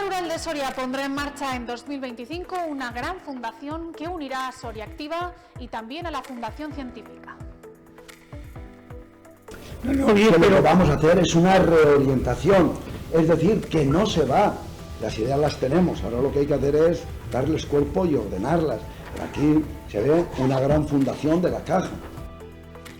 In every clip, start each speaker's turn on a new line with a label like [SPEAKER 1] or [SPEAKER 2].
[SPEAKER 1] Rural de Soria pondrá en marcha en 2025 una gran fundación que unirá a Soria Activa y también a la Fundación Científica.
[SPEAKER 2] Lo que vamos a hacer es una reorientación, es decir, que no se va. Las ideas las tenemos, ahora lo que hay que hacer es darles cuerpo y ordenarlas. Pero aquí se ve una gran fundación de la Caja.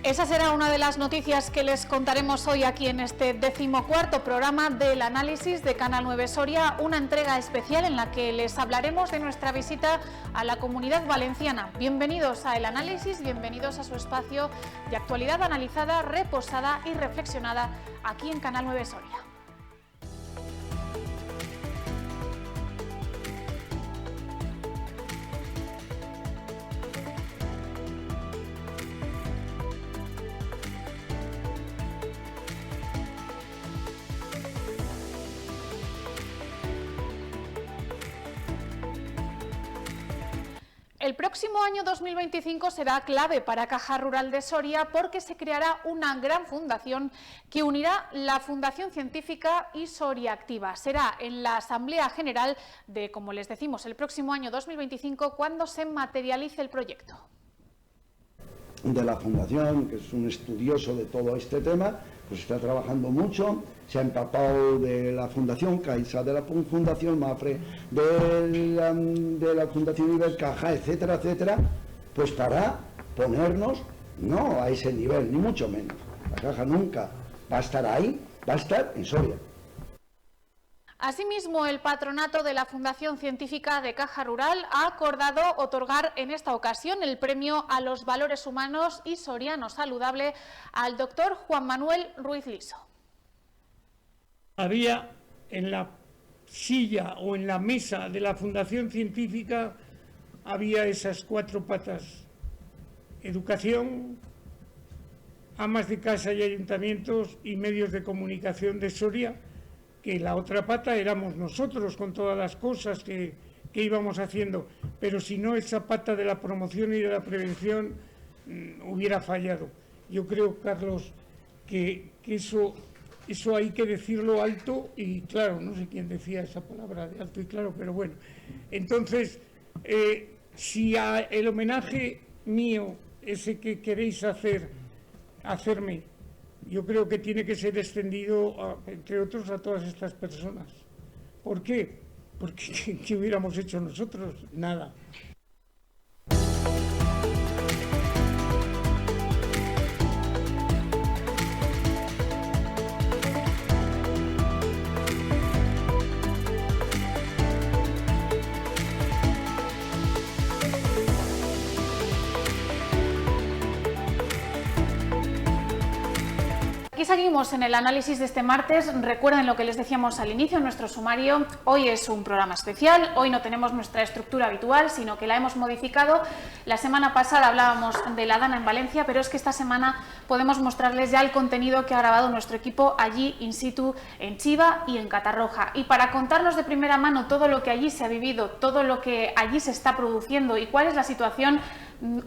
[SPEAKER 1] Esa será una de las noticias que les contaremos hoy aquí en este 14º programa del análisis de Canal 9 Soria, una entrega especial en la que les hablaremos de nuestra visita a la Comunidad Valenciana. Bienvenidos a El Análisis, bienvenidos a su espacio de actualidad analizada, reposada y reflexionada aquí en Canal 9 Soria. El próximo año 2025 será clave para Caja Rural de Soria porque se creará una gran fundación que unirá la Fundación Científica y Soria Activa. Será en la Asamblea General de, como les decimos, el próximo año 2025 cuando se materialice el proyecto.
[SPEAKER 2] De la Fundación, que es un estudioso de todo este tema, pues está trabajando mucho, se ha empapado de la Fundación Caixa, de la Fundación Mafre, de la Fundación Ibercaja, etcétera, etcétera, pues para ponernos, no a ese nivel, ni mucho menos. La Caja nunca va a estar ahí, va a estar en Soria.
[SPEAKER 1] Asimismo, el patronato de la Fundación Científica de Caja Rural ha acordado otorgar en esta ocasión el premio a los valores humanos y soriano saludable al doctor Juan Manuel Ruiz Liso.
[SPEAKER 3] Había en la silla o en la mesa de la Fundación Científica, había esas 4 patas: educación, amas de casa y ayuntamientos y medios de comunicación de Soria, que la otra pata éramos nosotros con todas las cosas que íbamos haciendo, pero si no, esa pata de la promoción y de la prevención hubiera fallado. Yo creo, Carlos, que eso hay que decirlo alto y claro. No sé quién decía esa palabra de alto y claro, pero bueno. Entonces, si el homenaje mío, ese que queréis hacerme, yo creo que tiene que ser extendido, entre otros, a todas estas personas. ¿Por qué? Porque ¿qué hubiéramos hecho nosotros? Nada.
[SPEAKER 1] Aquí seguimos en el análisis de este martes. Recuerden lo que les decíamos al inicio en nuestro sumario. Hoy es un programa especial, hoy no tenemos nuestra estructura habitual, sino que la hemos modificado. La semana pasada hablábamos de la Dana en Valencia, pero es que esta semana podemos mostrarles ya el contenido que ha grabado nuestro equipo allí in situ en Chiva y en Catarroja. Y para contarnos de primera mano todo lo que allí se ha vivido, todo lo que allí se está produciendo y cuál es la situación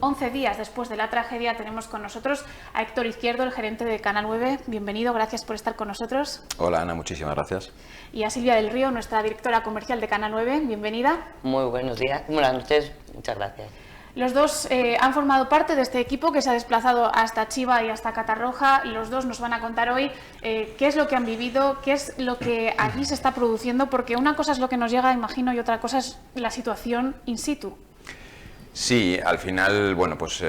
[SPEAKER 1] 11 días después de la tragedia, tenemos con nosotros a Héctor Izquierdo, el gerente de Canal 9. Bienvenido, gracias por estar con nosotros.
[SPEAKER 4] Hola Ana, muchísimas gracias.
[SPEAKER 1] Y a Silvia del Río, nuestra directora comercial de Canal 9, bienvenida.
[SPEAKER 5] Muy buenos días, buenas noches, muchas gracias.
[SPEAKER 1] Los dos han formado parte de este equipo que se ha desplazado hasta Chiva y hasta Catarroja. Los dos nos van a contar hoy qué es lo que han vivido, qué es lo que allí se está produciendo, porque una cosa es lo que nos llega, imagino, y otra cosa es la situación in situ.
[SPEAKER 4] Sí, al final, bueno, pues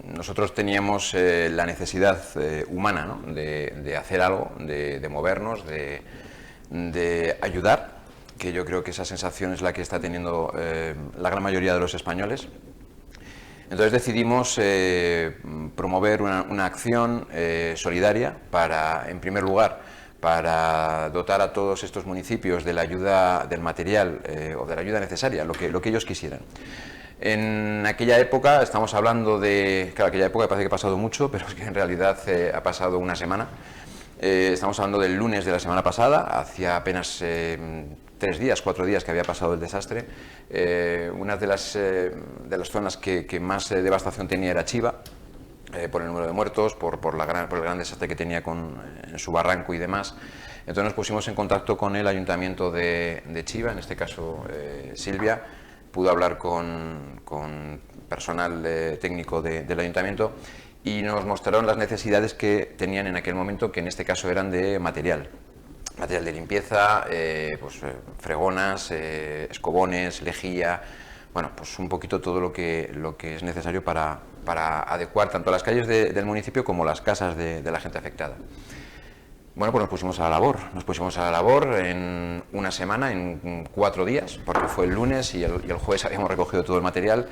[SPEAKER 4] nosotros teníamos la necesidad humana, ¿no?, de hacer algo, de movernos, de ayudar, que yo creo que esa sensación es la que está teniendo la gran mayoría de los españoles. Entonces decidimos promover una acción solidaria para, en primer lugar, para dotar a todos estos municipios de la ayuda, del material o de la ayuda necesaria, lo que ellos quisieran. En aquella época, estamos hablando de, claro, aquella época parece que ha pasado mucho, pero es que en realidad ha pasado una semana. Estamos hablando del lunes de la semana pasada, hacía apenas 3 días, 4 días que había pasado el desastre. Una de las zonas que más devastación tenía era Chiva. por el número de muertos, por el gran desastre que tenía en su barranco y demás. Entonces nos pusimos en contacto con el Ayuntamiento de Chiva, en este caso Silvia, pudo hablar con personal técnico del Ayuntamiento y nos mostraron las necesidades que tenían en aquel momento, que en este caso eran de material de limpieza, fregonas, escobones, lejía, bueno, pues un poquito todo lo que es necesario para adecuar tanto las calles del municipio como las casas de la gente afectada. Bueno, pues nos pusimos a la labor en una semana, en 4 días, porque fue el lunes y el jueves habíamos recogido todo el material.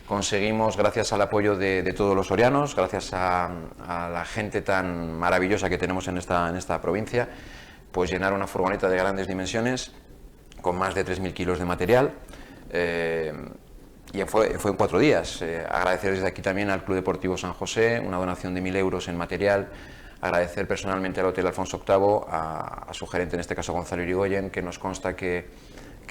[SPEAKER 4] Conseguimos, gracias al apoyo de todos los sorianos, gracias a la gente tan maravillosa que tenemos en esta provincia, pues llenar una furgoneta de grandes dimensiones con más de 3.000 kilos de material. Y fue en 4 días. Agradecer desde aquí también al Club Deportivo San José una donación de 1.000 euros en material. Agradecer personalmente al Hotel Alfonso VIII, a su gerente, en este caso Gonzalo Irigoyen, que nos consta que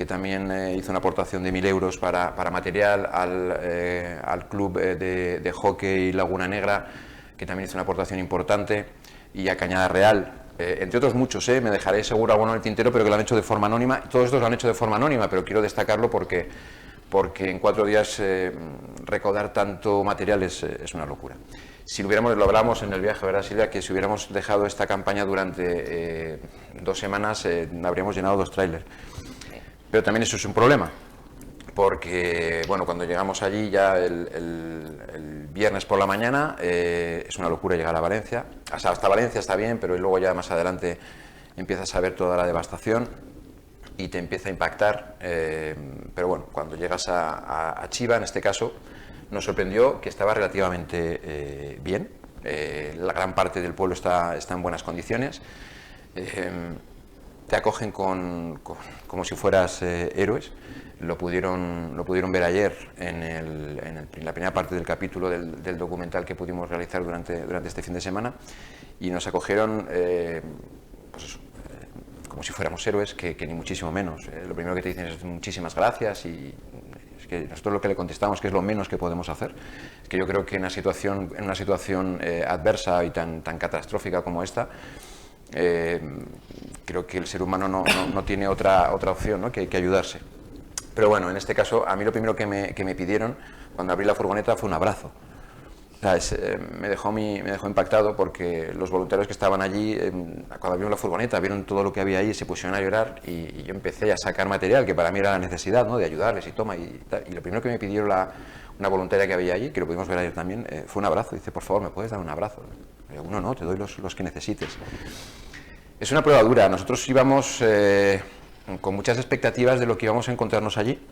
[SPEAKER 4] también hizo una aportación de 1.000 euros para material, al Club de Hockey Laguna Negra, que también hizo una aportación importante, y a Cañada Real, entre otros muchos, me dejaré seguro alguno en el tintero, pero que lo han hecho de forma anónima. Todos estos lo han hecho de forma anónima, pero quiero destacarlo porque en 4 días recaudar tanto material es una locura. Si lo hablamos en el viaje, ¿verdad, Silvia? Que si hubiéramos dejado esta campaña durante 2 semanas, habríamos llenado 2 tráilers. Pero también eso es un problema, porque bueno, cuando llegamos allí ya el viernes por la mañana, es una locura llegar a Valencia. Hasta Valencia está bien, pero luego ya más adelante empiezas a ver toda la devastación y te empieza a impactar. Pero bueno, cuando llegas a Chiva, en este caso, nos sorprendió que estaba relativamente bien. La gran parte del pueblo está en buenas condiciones. Te acogen como si fueras héroes. Lo pudieron ver ayer en la primera parte del capítulo del documental que pudimos realizar durante este fin de semana, y nos acogieron como si fuéramos héroes, que ni muchísimo menos. Lo primero que te dicen es muchísimas gracias, y es que nosotros lo que le contestamos, que es lo menos que podemos hacer, es que yo creo que en una situación adversa y tan catastrófica como esta, creo que el ser humano no tiene otra opción, ¿no?, que ayudarse. Pero bueno, en este caso, a mí lo primero que me pidieron cuando abrí la furgoneta fue un abrazo. O sea, me dejó impactado, porque los voluntarios que estaban allí, cuando abrieron la furgoneta, vieron todo lo que había ahí y se pusieron a llorar, y yo empecé a sacar material, que para mí era la necesidad, ¿no?, de ayudarles, y toma, y lo primero que me pidieron una voluntaria que había allí, que lo pudimos ver ayer también, fue un abrazo. Dice, por favor, ¿me puedes dar un abrazo? Y yo, no, te doy los que necesites. Es una prueba dura. Nosotros íbamos con muchas expectativas de lo que íbamos a encontrarnos allí,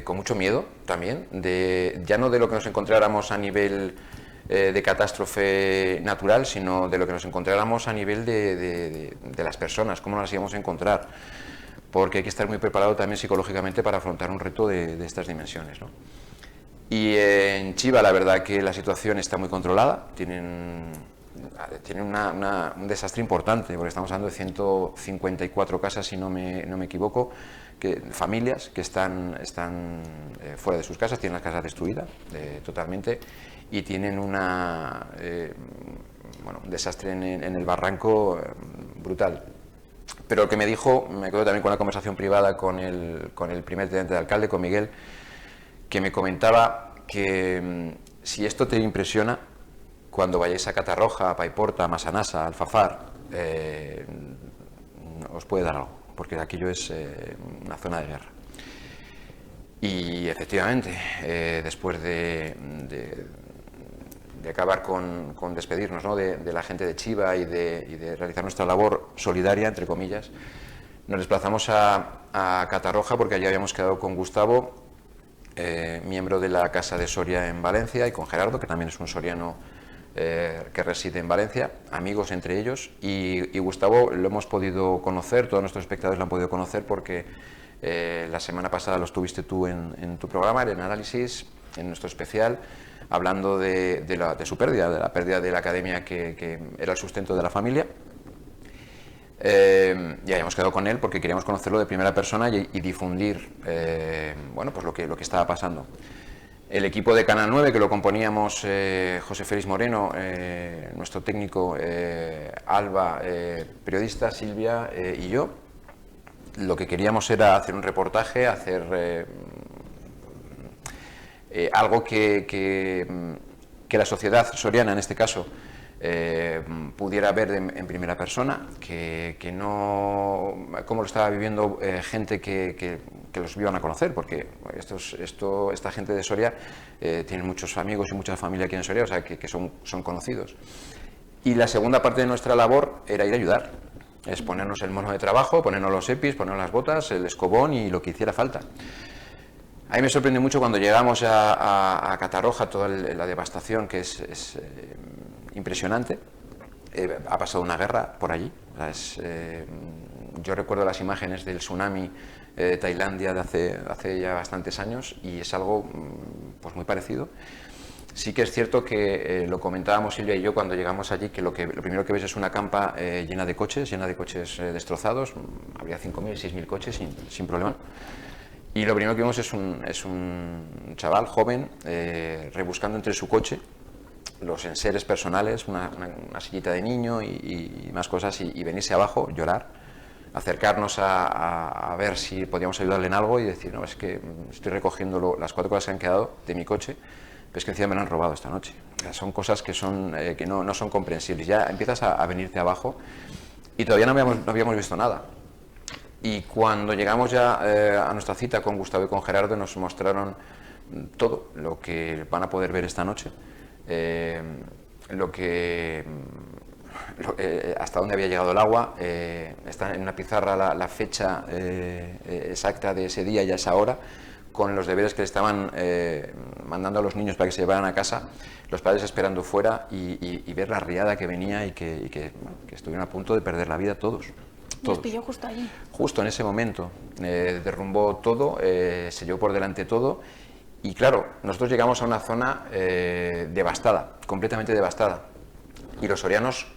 [SPEAKER 4] con mucho miedo también, ya no de lo que nos encontráramos a nivel de catástrofe natural, sino de lo que nos encontráramos a nivel de las personas, cómo las íbamos a encontrar, porque hay que estar muy preparado también psicológicamente para afrontar un reto de estas dimensiones, ¿no? Y en Chiva, la verdad que la situación está muy controlada. Tienen un desastre importante, porque estamos hablando de 154 casas, si no me equivoco, familias que están fuera de sus casas, tienen las casas destruidas totalmente, y tienen un desastre en el barranco brutal. Pero lo que me dijo, me acuerdo también con una conversación privada con el primer teniente de alcalde, con Miguel, que me comentaba que si esto te impresiona, cuando vayáis a Catarroja, a Paiporta, a Massanassa, a Alfafar, os puede dar algo, porque aquello es una zona de guerra. Y efectivamente, después de acabar con despedirnos, ¿no?, de la gente de Chiva y de realizar nuestra labor solidaria, entre comillas, nos desplazamos a Catarroja, porque allí habíamos quedado con Gustavo, miembro de la Casa de Soria en Valencia, y con Gerardo, que también es un soriano que reside en Valencia, amigos entre ellos, y Gustavo lo hemos podido conocer, todos nuestros espectadores lo han podido conocer, porque la semana pasada lo estuviste tú en tu programa, en Análisis, en nuestro especial, hablando de su pérdida, de la pérdida de la academia que era el sustento de la familia. Y habíamos quedado con él porque queríamos conocerlo de primera persona y difundir pues lo que estaba pasando. El equipo de Canal 9, que lo componíamos José Félix Moreno, nuestro técnico, Alba, periodista, Silvia y yo, lo que queríamos era hacer un reportaje, hacer algo que la sociedad soriana, en este caso, pudiera ver en primera persona, que no cómo lo estaba viviendo gente que los iban a conocer, porque esta gente de Soria tiene muchos amigos y mucha familia aquí en Soria, o sea que son conocidos. Y la segunda parte de nuestra labor era ir a ayudar, es ponernos el mono de trabajo, ponernos los EPIs, ponernos las botas, el escobón y lo que hiciera falta. A mí me sorprende mucho cuando llegamos a Catarroja, toda la devastación que es impresionante. Ha pasado una guerra por allí. Yo recuerdo las imágenes del tsunami de Tailandia de hace ya bastantes años y es algo pues muy parecido. Sí que es cierto que lo comentábamos Silvia y yo cuando llegamos allí, que lo primero que ves es una campa llena de coches destrozados. Habría 5.000, 6.000 coches sin problema. Y lo primero que vemos es un chaval joven rebuscando entre su coche los enseres personales, una sillita de niño y más cosas, y venirse abajo, llorar, acercarnos a ver si podíamos ayudarle en algo y decir, no, es que estoy recogiendo las 4 cosas que han quedado de mi coche, pero es que encima me lo han robado esta noche. O sea, son cosas que no son comprensibles. Ya empiezas a venirte abajo y todavía no habíamos visto nada. Y cuando llegamos ya a nuestra cita con Gustavo y con Gerardo, nos mostraron todo lo que van a poder ver esta noche. Hasta dónde había llegado el agua, está en una pizarra la fecha exacta de ese día y a esa hora, con los deberes que le estaban mandando a los niños para que se llevaran a casa, los padres esperando fuera y ver la riada que venía y que estuvieron a punto de perder la vida todos.
[SPEAKER 1] Les pilló justo allí.
[SPEAKER 4] Justo en ese momento, derrumbó todo, se llevó por delante todo. Y claro, nosotros llegamos a una zona devastada, completamente devastada. Y los sorianos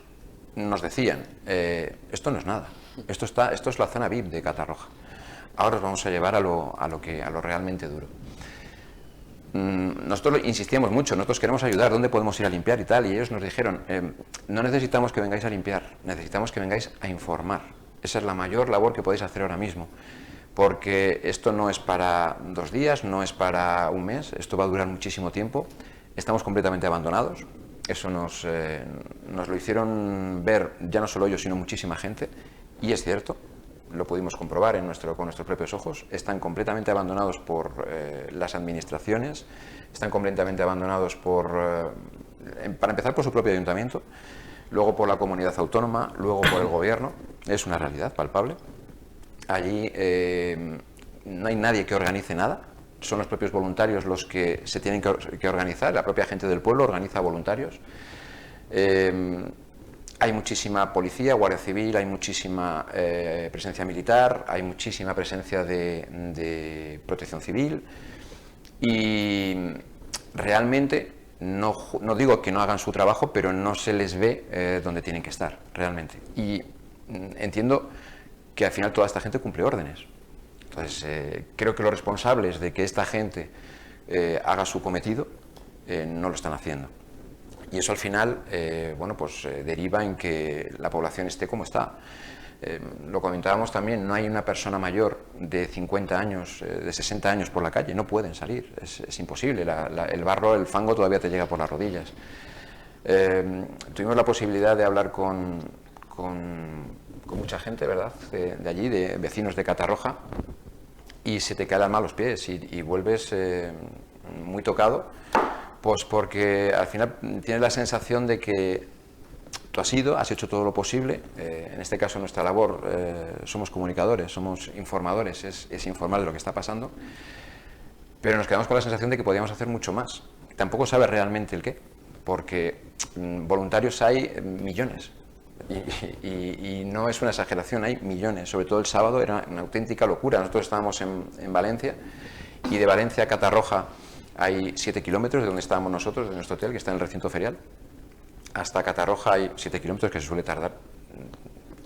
[SPEAKER 4] nos decían, esto no es nada, esto es la zona VIP de Catarroja. Ahora os vamos a llevar a lo realmente duro. Nosotros insistíamos mucho, nosotros queremos ayudar, ¿dónde podemos ir a limpiar y tal? Y ellos nos dijeron, no necesitamos que vengáis a limpiar, necesitamos que vengáis a informar. Esa es la mayor labor que podéis hacer ahora mismo. Porque esto no es para 2 días, no es para un mes, esto va a durar muchísimo tiempo, estamos completamente abandonados, eso nos lo hicieron ver ya no solo ellos, sino muchísima gente, y es cierto, lo pudimos comprobar con nuestros propios ojos, están completamente abandonados por las administraciones, están completamente abandonados para empezar por su propio ayuntamiento, luego por la comunidad autónoma, luego por el gobierno, es una realidad palpable. Allí no hay nadie que organice nada, son los propios voluntarios los que se tienen que organizar, la propia gente del pueblo organiza voluntarios. Hay muchísima policía, guardia civil, hay muchísima presencia militar, hay muchísima presencia de protección civil y realmente, no digo que no hagan su trabajo, pero no se les ve donde tienen que estar realmente. Y entiendo que al final toda esta gente cumple órdenes. Entonces, creo que los responsables de que esta gente haga su cometido no lo están haciendo. Y eso al final, deriva en que la población esté como está. Lo comentábamos también, no hay una persona mayor de 50 años, de 60 años por la calle, no pueden salir, es imposible, el barro, el fango todavía te llega por las rodillas. Tuvimos la posibilidad de hablar con mucha gente, ¿verdad?, de allí, de vecinos de Catarroja, y se te caen mal los pies y vuelves muy tocado, pues porque al final tienes la sensación de que tú has hecho todo lo posible, en este caso nuestra labor, somos comunicadores, somos informadores, es informar de lo que está pasando, pero nos quedamos con la sensación de que podíamos hacer mucho más. Tampoco sabes realmente el qué, porque voluntarios hay millones. Y no es una exageración, hay millones, sobre todo el sábado era una auténtica locura. Nosotros estábamos en Valencia y de Valencia a Catarroja hay 7 kilómetros de donde estábamos nosotros, de nuestro hotel, que está en el recinto ferial. Hasta Catarroja hay 7 kilómetros, que se suele tardar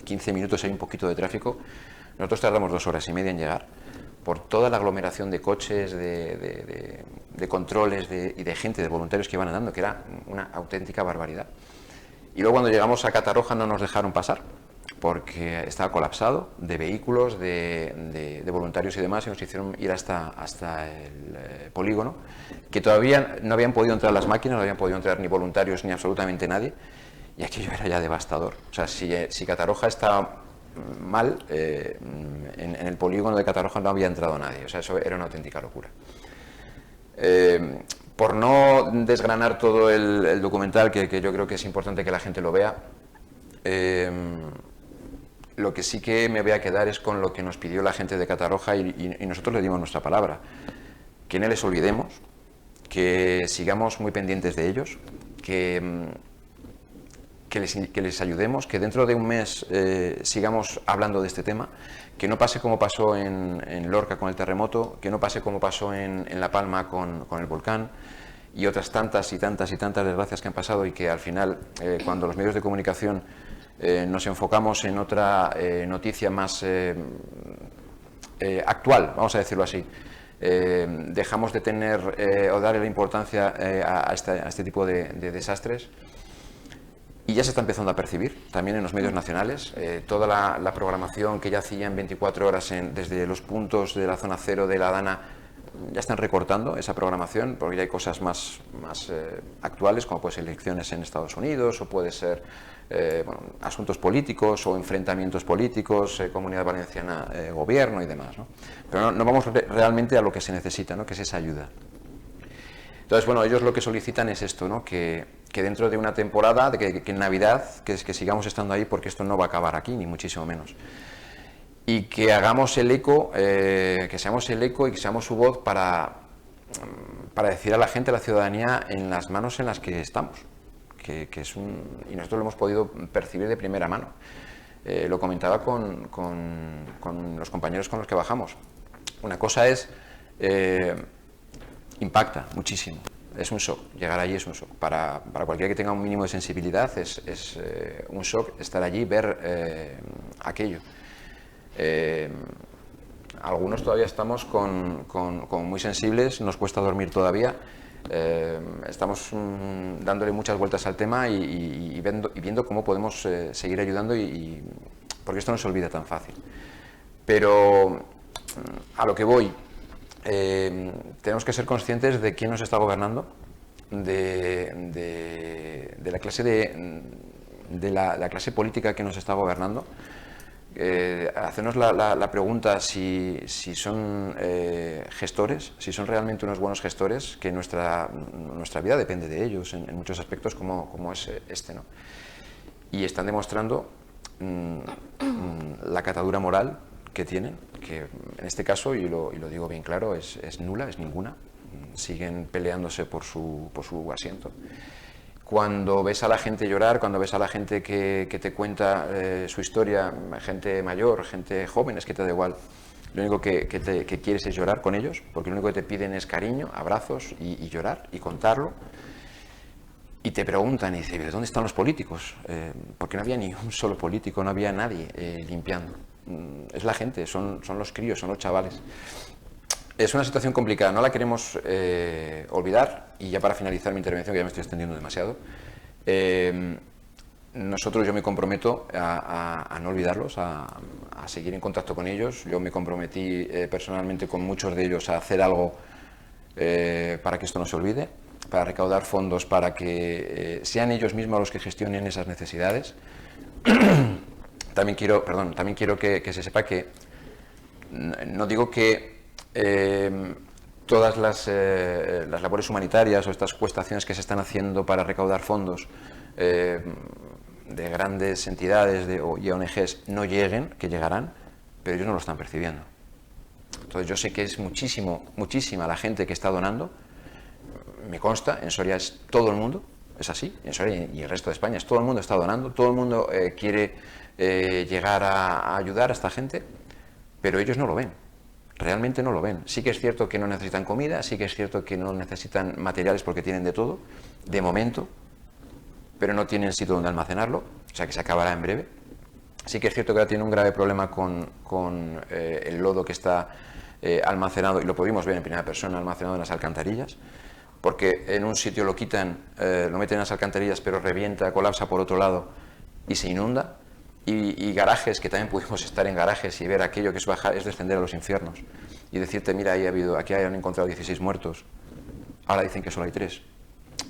[SPEAKER 4] 15 minutos, hay un poquito de tráfico. Nosotros tardamos 2 horas y media en llegar, por toda la aglomeración de coches, de controles y de gente, de voluntarios que iban andando, que era una auténtica barbaridad. Y luego cuando llegamos a Catarroja no nos dejaron pasar, porque estaba colapsado de vehículos, de voluntarios y demás, y nos hicieron ir hasta el polígono, que todavía no habían podido entrar las máquinas, no habían podido entrar ni voluntarios ni absolutamente nadie, y aquello era ya devastador. O sea, si Catarroja está mal, en el polígono de Catarroja no había entrado nadie, o sea, eso era una auténtica locura. Por no desgranar todo el documental, que yo creo que es importante que la gente lo vea, lo que sí que me voy a quedar es con lo que nos pidió la gente de Catarroja y nosotros le dimos nuestra palabra, que no les olvidemos, que sigamos muy pendientes de ellos, que les ayudemos, que dentro de un mes sigamos hablando de este tema, que no pase como pasó en Lorca con el terremoto, que no pase como pasó en La Palma con el volcán y otras tantas y tantas y tantas desgracias que han pasado, y que al final, cuando los medios de comunicación nos enfocamos en otra noticia más actual, vamos a decirlo así, dejamos de tener o darle la importancia a este tipo de desastres. Y ya se está empezando a percibir, también en los medios nacionales, toda la programación que ya hacían 24 horas desde los puntos de la zona cero de la Dana, ya están recortando esa programación, porque ya hay cosas más actuales, como puede ser elecciones en Estados Unidos, o puede ser asuntos políticos o enfrentamientos políticos, Comunidad Valenciana, gobierno y demás, ¿no? Pero no vamos realmente a lo que se necesita, ¿no? Que es esa ayuda. Entonces, bueno, ellos lo que solicitan es esto, ¿no? Que dentro de una temporada, que en Navidad, que sigamos estando ahí, porque esto no va a acabar aquí, ni muchísimo menos. Y que hagamos el eco, que seamos el eco y que seamos su voz para decir a la gente, a la ciudadanía, en las manos en las que estamos. Que es y nosotros lo hemos podido percibir de primera mano. Lo comentaba con los compañeros con los que bajamos. Una cosa es... impacta muchísimo, es un shock, llegar allí es un shock, para cualquiera que tenga un mínimo de sensibilidad es un shock estar allí, ver aquello. Algunos todavía estamos con muy sensibles, nos cuesta dormir todavía, estamos dándole muchas vueltas al tema y viendo cómo podemos seguir ayudando, porque esto no se olvida tan fácil. Pero a lo que voy, tenemos que ser conscientes de quién nos está gobernando, de la clase la clase política que nos está gobernando, hacernos la pregunta si son gestores, si son realmente unos buenos gestores, que nuestra vida depende de ellos en muchos aspectos, como es este, ¿no? Y están demostrando la catadura moral que tienen, que en este caso, y lo digo bien claro, es nula, es ninguna. Siguen peleándose por su asiento. Cuando ves a la gente llorar, cuando ves a la gente que te cuenta su historia, gente mayor, gente joven, es que te da igual. Lo único que quieres es llorar con ellos, porque lo único que te piden es cariño, abrazos y llorar y contarlo. Y te preguntan y dicen, ¿dónde están los políticos? Porque no había ni un solo político, no había nadie limpiando. Es la gente, son los críos, son los chavales. Es una situación complicada, no la queremos olvidar. Y ya para finalizar mi intervención, que ya me estoy extendiendo demasiado, yo me comprometo a no olvidarlos, a seguir en contacto con ellos. Yo me comprometí personalmente con muchos de ellos a hacer algo para que esto no se olvide, para recaudar fondos para que sean ellos mismos los que gestionen esas necesidades. También quiero que se sepa que no digo que todas las labores humanitarias o estas cuestaciones que se están haciendo para recaudar fondos de grandes entidades y ONGs no lleguen, que llegarán, pero ellos no lo están percibiendo. Entonces yo sé que es muchísima la gente que está donando. Me consta, en Soria es todo el mundo, es así, en Soria y el resto de España todo el mundo está donando, todo el mundo quiere llegar a ayudar a esta gente, pero ellos no lo ven, realmente no lo ven. Sí que es cierto que no necesitan comida, sí que es cierto que no necesitan materiales porque tienen de todo, de momento, pero no tienen sitio donde almacenarlo, o sea que se acabará en breve. Sí que es cierto que ahora tienen un grave problema con el lodo que está almacenado, y lo pudimos ver en primera persona, almacenado en las alcantarillas, porque en un sitio lo quitan, lo meten en las alcantarillas, pero revienta, colapsa por otro lado y se inunda. Y garajes, que también pudimos estar en garajes y ver aquello que es bajar, es descender a los infiernos y decirte, mira, aquí han encontrado 16 muertos, ahora dicen que solo hay 3.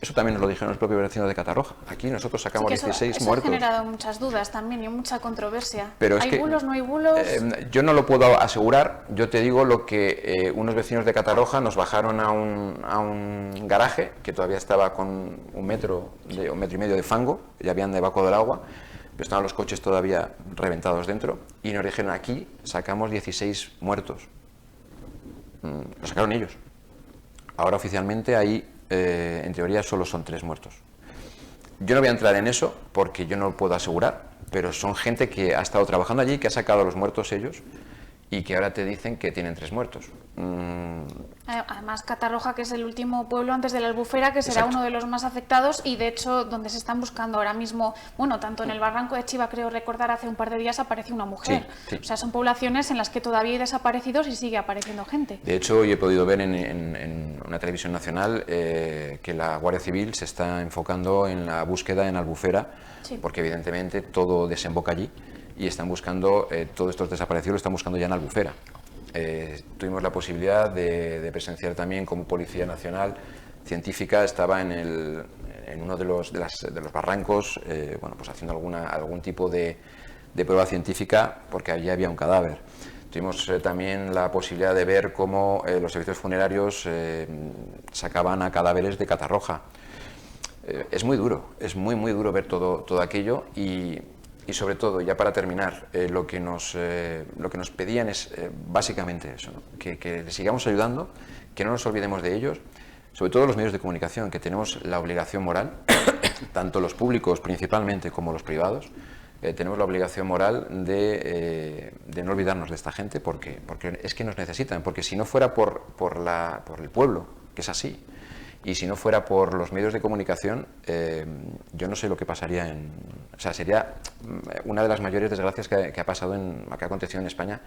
[SPEAKER 4] Eso también nos lo dijeron los propios vecinos de Catarroja. Aquí nosotros sacamos 16 muertos.
[SPEAKER 1] Eso ha generado muchas dudas también y mucha controversia.
[SPEAKER 4] Pero
[SPEAKER 1] ¿Hay bulos, no hay bulos?
[SPEAKER 4] Yo no lo puedo asegurar. Yo te digo lo que unos vecinos de Catarroja nos bajaron a un garaje que todavía estaba con 1 metro y medio de fango, ya habían evacuado el agua, pero estaban los coches todavía reventados dentro, y nos dijeron, aquí sacamos 16 muertos. Lo sacaron ellos. Ahora oficialmente ahí, en teoría, solo son 3 muertos. Yo no voy a entrar en eso porque yo no lo puedo asegurar, pero son gente que ha estado trabajando allí, que ha sacado los muertos ellos y que ahora te dicen que tienen 3 muertos.
[SPEAKER 1] Además, Catarroja, que es el último pueblo antes de la Albufera, que será
[SPEAKER 4] Exacto.
[SPEAKER 1] uno de los más afectados y, de hecho, donde se están buscando ahora mismo, bueno, tanto en el barranco de Chiva, creo recordar, hace un par de días apareció una mujer.
[SPEAKER 4] Sí, sí.
[SPEAKER 1] O sea, son poblaciones en las que todavía hay desaparecidos y sigue apareciendo gente.
[SPEAKER 4] De hecho, hoy he podido ver en una televisión nacional que la Guardia Civil se está enfocando en la búsqueda en Albufera,
[SPEAKER 1] Sí.
[SPEAKER 4] porque evidentemente todo desemboca allí y están buscando, todos estos desaparecidos lo están buscando ya en Albufera. Tuvimos la posibilidad de presenciar también como Policía Nacional Científica, estaba en uno de los barrancos, bueno, pues haciendo algún tipo de prueba científica, porque allí había un cadáver. Tuvimos también la posibilidad de ver cómo los servicios funerarios sacaban a cadáveres de Catarroja. Es muy duro, es muy duro ver todo aquello y sobre todo, ya para terminar, lo que nos pedían es básicamente eso, ¿no? Que les sigamos ayudando, que no nos olvidemos de ellos, sobre todo los medios de comunicación, que tenemos la obligación moral, tanto los públicos principalmente como los privados, tenemos la obligación moral de no olvidarnos de esta gente, porque es que nos necesitan, porque si no fuera por el pueblo, que es así, y si no fuera por los medios de comunicación, yo no sé lo que pasaría o sea, sería una de las mayores desgracias que ha pasado, que ha acontecido en España.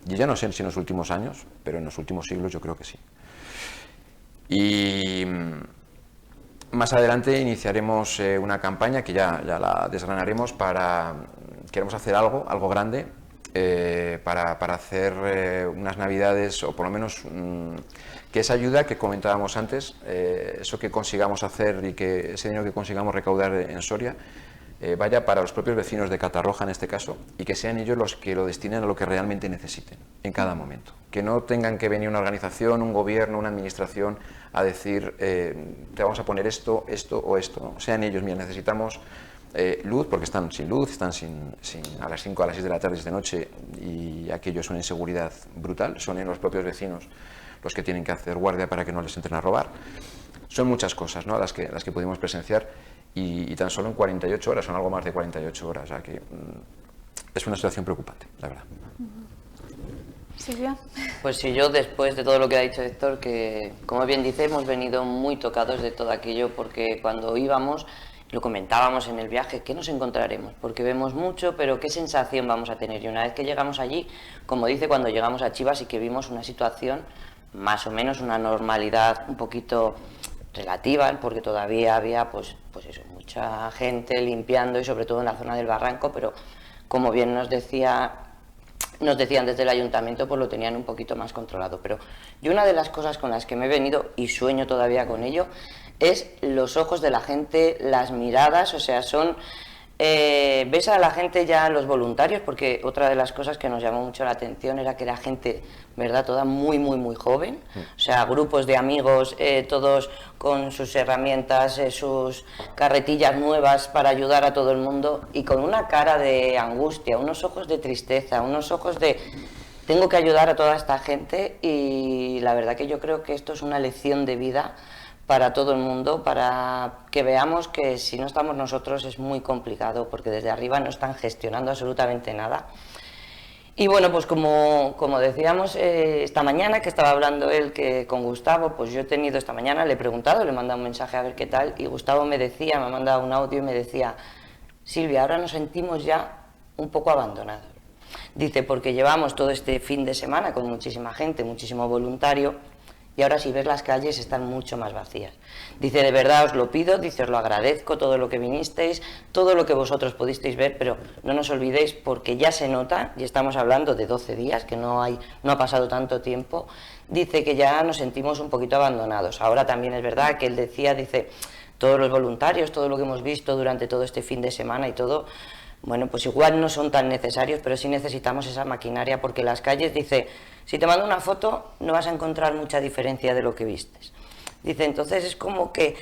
[SPEAKER 4] Yo ya no sé si en los últimos años, pero en los últimos siglos yo creo que sí. Y más adelante iniciaremos una campaña que ya la desgranaremos queremos hacer algo grande para hacer unas navidades, o por lo menos que esa ayuda que comentábamos antes, eso que consigamos hacer y que ese dinero que consigamos recaudar en Soria, vaya para los propios vecinos de Catarroja en este caso, y que sean ellos los que lo destinen a lo que realmente necesiten en cada momento. Que no tengan que venir una organización, un gobierno, una administración a decir te vamos a poner esto o esto, ¿no? Sean ellos, mira, necesitamos luz, porque están sin luz, están a las 5, a las 6 de la tarde, de noche, y aquello es una inseguridad brutal. Son los propios vecinos los que tienen que hacer guardia para que no les entren a robar. Son muchas cosas, ¿no?, las que pudimos presenciar, y tan solo en 48 horas, son algo más de 48 horas, o sea que es una situación preocupante, la verdad.
[SPEAKER 1] Silvia.
[SPEAKER 5] Pues sí, yo después de todo lo que ha dicho Héctor, que como bien dice, hemos venido muy tocados de todo aquello, porque cuando íbamos, lo comentábamos en el viaje, ¿qué nos encontraremos? Porque vemos mucho, pero ¿qué sensación vamos a tener? Y una vez que llegamos allí, como dice, cuando llegamos a Chivas, sí que vimos una situación, más o menos una normalidad un poquito relativa, porque todavía había pues eso, mucha gente limpiando, y sobre todo en la zona del barranco, pero como bien nos decían desde el ayuntamiento, pues lo tenían un poquito más controlado. Pero yo, una de las cosas con las que me he venido, y sueño todavía con ello, es los ojos de la gente, las miradas, o sea, ves a la gente ya, los voluntarios, porque otra de las cosas que nos llamó mucho la atención era que era gente, ¿verdad?, toda muy joven, o sea, grupos de amigos, todos con sus herramientas, sus carretillas nuevas para ayudar a todo el mundo, y con una cara de angustia, unos ojos de tristeza, unos ojos de tengo que ayudar a toda esta gente. Y la verdad que yo creo que esto es una lección de vida para todo el mundo, para que veamos que si no estamos nosotros es muy complicado, porque desde arriba no están gestionando absolutamente nada. Y bueno, pues como decíamos esta mañana, que estaba hablando él con Gustavo, pues yo he tenido esta mañana, le he preguntado, le he mandado un mensaje a ver qué tal, y Gustavo me ha mandado un audio y me decía: Silvia, ahora nos sentimos ya un poco abandonados. Dice, porque llevamos todo este fin de semana con muchísima gente, muchísimo voluntario, y ahora si ves las calles están mucho más vacías. Dice, de verdad os lo pido, dice, os lo agradezco, todo lo que vinisteis, todo lo que vosotros pudisteis ver, pero no nos olvidéis porque ya se nota, y estamos hablando de 12 días, que no ha pasado tanto tiempo, dice que ya nos sentimos un poquito abandonados. Ahora también es verdad que él decía, dice, todos los voluntarios, todo lo que hemos visto durante todo este fin de semana y todo, bueno, pues igual no son tan necesarios, pero sí necesitamos esa maquinaria porque las calles, dice, si te mando una foto no vas a encontrar mucha diferencia de lo que vistes. Dice, entonces es como que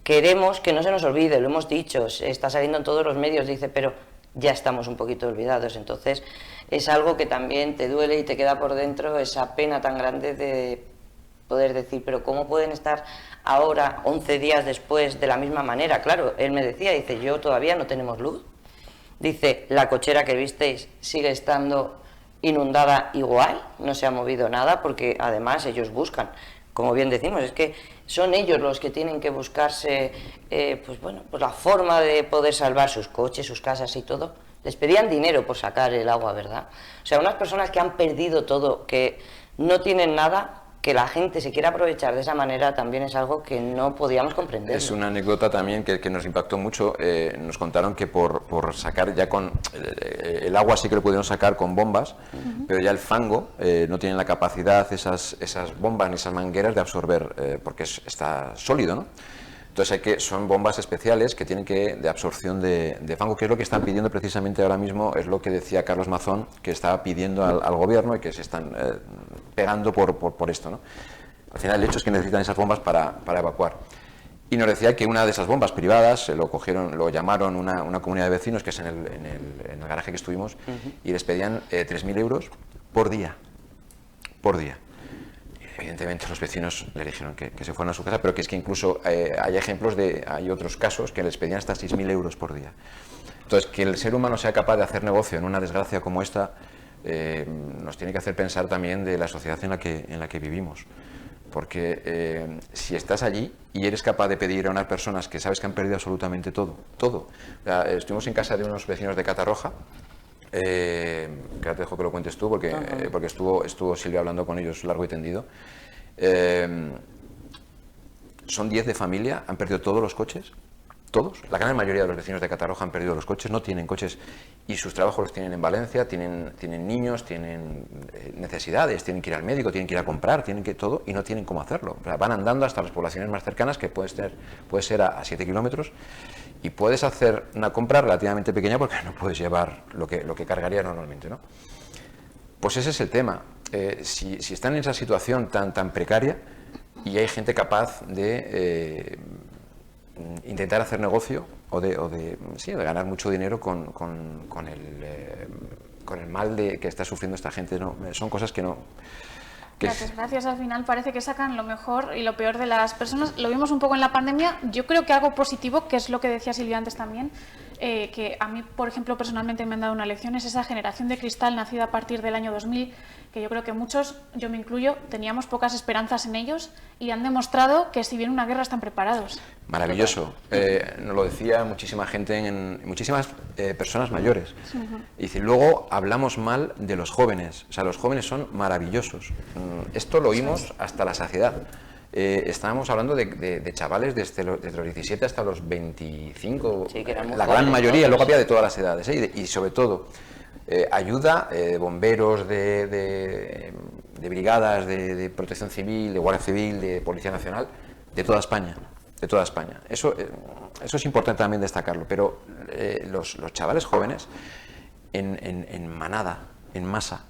[SPEAKER 5] queremos que no se nos olvide, lo hemos dicho, está saliendo en todos los medios, dice, pero ya estamos un poquito olvidados, entonces es algo que también te duele y te queda por dentro esa pena tan grande de poder decir, pero ¿cómo pueden estar ahora, 11 días después, de la misma manera? Claro, él me decía, dice, yo todavía no tenemos luz. Dice, la cochera que visteis sigue estando inundada igual, no se ha movido nada, porque además ellos buscan, como bien decimos, es que son ellos los que tienen que buscarse, pues bueno, pues la forma de poder salvar sus coches, sus casas y todo. Les pedían dinero por sacar el agua, ¿verdad? O sea, unas personas que han perdido todo, que no tienen nada, que la gente se quiera aprovechar de esa manera también es algo que no podíamos comprender.
[SPEAKER 4] Es una anécdota también que nos impactó mucho. Nos contaron que por sacar ya con el agua sí que lo pudieron sacar con bombas, pero ya el fango no tiene la capacidad esas bombas ni esas mangueras de absorber, porque está sólido, ¿no? Entonces son bombas especiales que tienen de absorción de fango, que es lo que están pidiendo precisamente ahora mismo, es lo que decía Carlos Mazón, que estaba pidiendo al gobierno y que se están pegando por esto, ¿no? Al final el hecho es que necesitan esas bombas para evacuar. Y nos decía que una de esas bombas privadas, lo llamaron una comunidad de vecinos, que es en el garaje que estuvimos, y les pedían 3.000 euros por día. Por día. Evidentemente los vecinos le dijeron que se fueran a su casa, pero que es que incluso hay ejemplos hay otros casos que les pedían hasta 6.000 euros por día. Entonces, que el ser humano sea capaz de hacer negocio en una desgracia como esta, nos tiene que hacer pensar también de la sociedad en la que vivimos. Porque si estás allí y eres capaz de pedir a unas personas que sabes que han perdido absolutamente todo. O sea, estuvimos en casa de unos vecinos de Catarroja, que ahora te dejo que lo cuentes tú porque estuvo Silvia hablando con ellos largo y tendido. Son 10 de familia, han perdido todos los coches, todos. La gran mayoría de los vecinos de Catarroja han perdido los coches, no tienen coches y sus trabajos los tienen en Valencia, tienen niños, tienen necesidades, tienen que ir al médico, tienen que ir a comprar, tienen que todo y no tienen cómo hacerlo. O sea, van andando hasta las poblaciones más cercanas, que puede ser a 7 kilómetros. Y puedes hacer una compra relativamente pequeña porque no puedes llevar lo que cargaría normalmente, ¿no? Pues ese es el tema. Si están en esa situación tan precaria y hay gente capaz de intentar hacer negocio o de ganar mucho dinero con el mal que está sufriendo esta gente, ¿no? Son cosas que no...
[SPEAKER 1] Las desgracias al final parece que sacan lo mejor y lo peor de las personas. Lo vimos un poco en la pandemia. Yo creo que algo positivo, que es lo que decía Silvia antes también, que a mí, por ejemplo, personalmente me han dado una lección, es esa generación de cristal nacida a partir del año 2000, que yo creo que muchos, yo me incluyo, teníamos pocas esperanzas en ellos y han demostrado que si viene una guerra están preparados.
[SPEAKER 4] Maravilloso. Nos lo decía muchísima gente, muchísimas personas mayores. Y dice, luego hablamos mal de los jóvenes. O sea, los jóvenes son maravillosos. Esto lo oímos hasta la saciedad. Estábamos hablando de chavales desde los 17 hasta los 25,
[SPEAKER 5] sí, que eran muy
[SPEAKER 4] la gran mayoría, luego había de todas las edades, y sobre todo ayuda de bomberos, de brigadas, de protección civil, de guardia civil, de policía nacional, de toda España. De toda España. Eso es importante también destacarlo, pero los chavales jóvenes en manada, en masa,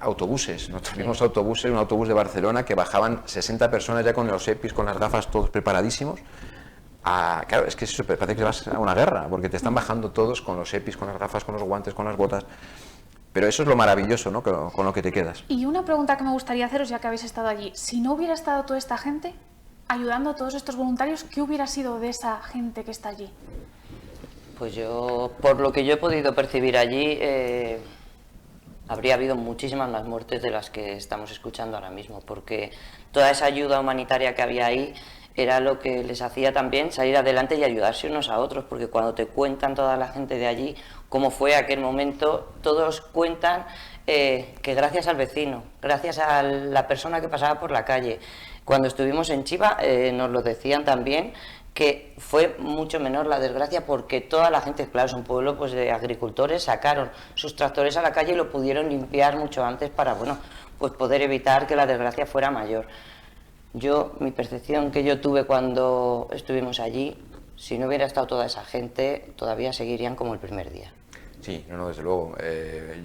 [SPEAKER 4] autobuses, nosotros vimos autobuses, un autobús de Barcelona que bajaban 60 personas ya con los EPIs, con las gafas, todos preparadísimos. Claro, es que eso parece que vas a una guerra, porque te están bajando todos con los EPIs, con las gafas, con los guantes, con las botas. Pero eso es lo maravilloso, ¿no?, con lo que te quedas.
[SPEAKER 1] Y una pregunta que me gustaría haceros, ya que habéis estado allí, si no hubiera estado toda esta gente ayudando a todos estos voluntarios, ¿qué hubiera sido de esa gente que está allí?
[SPEAKER 5] Pues yo, por lo que yo he podido percibir allí, habría habido muchísimas más muertes de las que estamos escuchando ahora mismo, porque toda esa ayuda humanitaria que había ahí era lo que les hacía también salir adelante y ayudarse unos a otros, porque cuando te cuentan toda la gente de allí cómo fue aquel momento, todos cuentan que gracias al vecino, gracias a la persona que pasaba por la calle. Cuando estuvimos en Chiva nos lo decían también, que fue mucho menor la desgracia porque toda la gente, claro, es un pueblo pues de agricultores, sacaron sus tractores a la calle y lo pudieron limpiar mucho antes para, bueno, pues poder evitar que la desgracia fuera mayor. Mi percepción que yo tuve cuando estuvimos allí, si no hubiera estado toda esa gente, todavía seguirían como el primer día.
[SPEAKER 4] Sí, no, desde luego.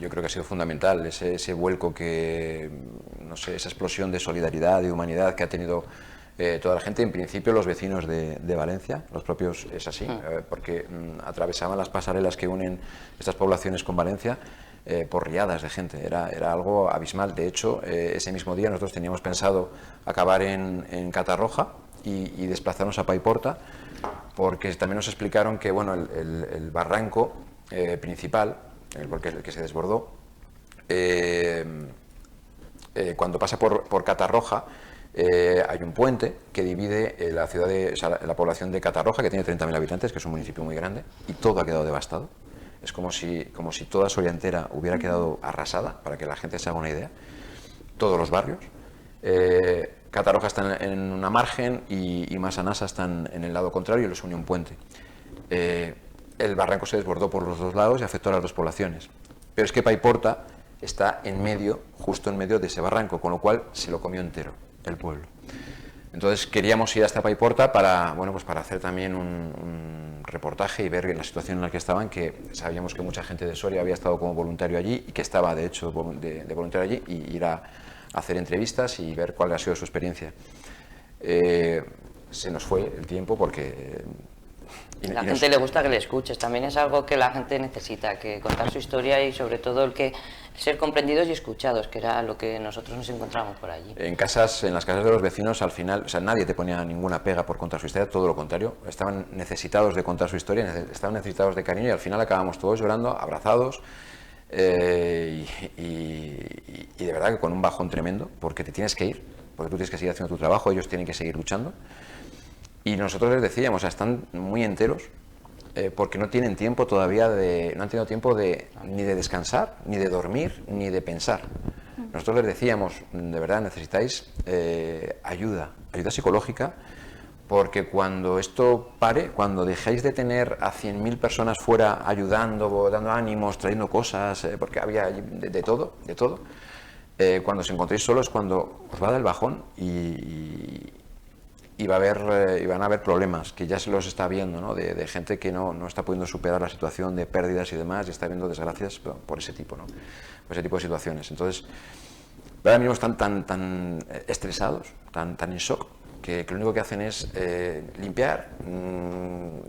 [SPEAKER 4] Yo creo que ha sido fundamental ese vuelco que, no sé, esa explosión de solidaridad, de humanidad que ha tenido toda la gente, en principio los vecinos de Valencia, los propios, es así, porque atravesaban las pasarelas que unen estas poblaciones con Valencia por riadas de gente, era algo abismal. De hecho, ese mismo día nosotros teníamos pensado acabar en Catarroja y desplazarnos a Paiporta, porque también nos explicaron que bueno, el barranco principal, el que se desbordó, cuando pasa por Catarroja, hay un puente que divide la población de Catarroja, que tiene 30.000 habitantes, que es un municipio muy grande, y todo ha quedado devastado. Es como si toda Soria entera hubiera quedado arrasada, para que la gente se haga una idea. Todos los barrios. Catarroja está en una margen y Massanassa está en el lado contrario y los une un puente. El barranco se desbordó por los dos lados y afectó a las dos poblaciones. Pero es que Paiporta está justo en medio de ese barranco, con lo cual se lo comió entero el pueblo. Entonces queríamos ir hasta Paiporta para hacer también un reportaje y ver la situación en la que estaban, que sabíamos que mucha gente de Soria había estado como voluntario allí y que estaba de hecho de voluntario allí, y ir a hacer entrevistas y ver cuál ha sido su experiencia. Se nos fue el tiempo porque...
[SPEAKER 5] La gente le gusta que le escuches, también es algo que la gente necesita, que contar su historia y sobre todo ser comprendidos y escuchados, que era lo que nosotros nos encontramos por allí.
[SPEAKER 4] En las casas de los vecinos al final, o sea, nadie te ponía ninguna pega por contar su historia, todo lo contrario, estaban necesitados de contar su historia, estaban necesitados de cariño y al final acabamos todos llorando, abrazados y de verdad que con un bajón tremendo, porque te tienes que ir, porque tú tienes que seguir haciendo tu trabajo, ellos tienen que seguir luchando. Y nosotros les decíamos, están muy enteros, porque no tienen tiempo todavía no han tenido tiempo ni de descansar, ni de dormir, ni de pensar. Nosotros les decíamos, de verdad necesitáis ayuda psicológica, porque cuando esto pare, cuando dejéis de tener a 100.000 personas fuera ayudando, dando ánimos, trayendo cosas, porque había de todo, cuando os encontréis solos, cuando os va a dar el bajón y van a haber problemas, que ya se los está viendo, ¿no? de gente que no está pudiendo superar la situación de pérdidas y demás, y está viendo desgracias por ese tipo, ¿no? Por ese tipo de situaciones. Entonces, ahora mismo están tan estresados, tan en shock, que lo único que hacen es limpiar,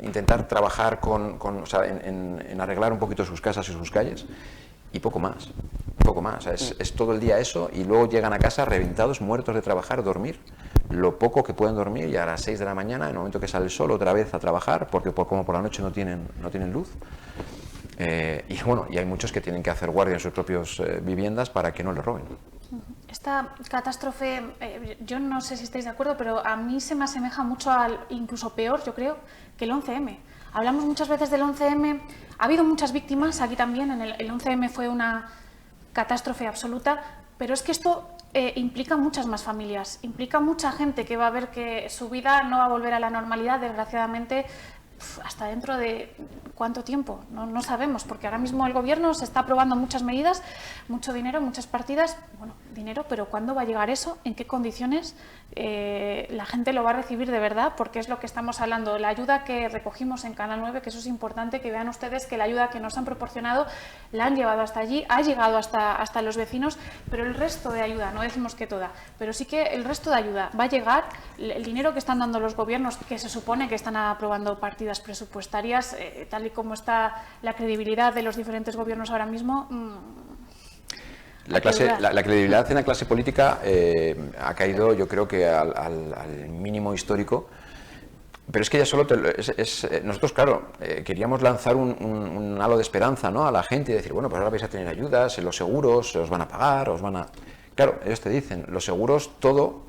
[SPEAKER 4] intentar trabajar en arreglar un poquito sus casas y sus calles, y poco más. O sea, es todo el día eso, y luego llegan a casa reventados, muertos de trabajar, dormir lo poco que pueden dormir, y a las 6 de la mañana, en el momento que sale el sol, otra vez a trabajar, porque como por la noche no tienen luz. Y hay muchos que tienen que hacer guardia en sus propias viviendas para que no les roben.
[SPEAKER 1] Esta catástrofe, yo no sé si estáis de acuerdo, pero a mí se me asemeja mucho incluso peor, yo creo, que el 11M. Hablamos muchas veces del 11M, ha habido muchas víctimas aquí también, el 11M fue una catástrofe absoluta, pero es que esto implica muchas más familias, implica mucha gente que va a ver que su vida no va a volver a la normalidad, desgraciadamente, hasta dentro de cuánto tiempo, no sabemos, porque ahora mismo el gobierno se está aprobando muchas medidas, mucho dinero, muchas partidas, bueno, dinero, pero ¿cuándo va a llegar eso? ¿En qué condiciones la gente lo va a recibir de verdad? Porque es lo que estamos hablando, la ayuda que recogimos en Canal 9, que eso es importante, que vean ustedes que la ayuda que nos han proporcionado la han llevado hasta allí, ha llegado hasta los vecinos, pero el resto de ayuda, no decimos que toda, pero sí que el resto de ayuda va a llegar, el dinero que están dando los gobiernos, que se supone que están aprobando partidas presupuestarias, tal y como está la credibilidad de los diferentes gobiernos ahora mismo.
[SPEAKER 4] La credibilidad en la clase política ha caído, yo creo que al mínimo histórico, pero es que ya solo nosotros, claro, queríamos lanzar un halo de esperanza, ¿no? A la gente y decir, bueno, pues ahora vais a tener ayudas, los seguros os van a pagar, Claro, ellos te dicen, los seguros, todo,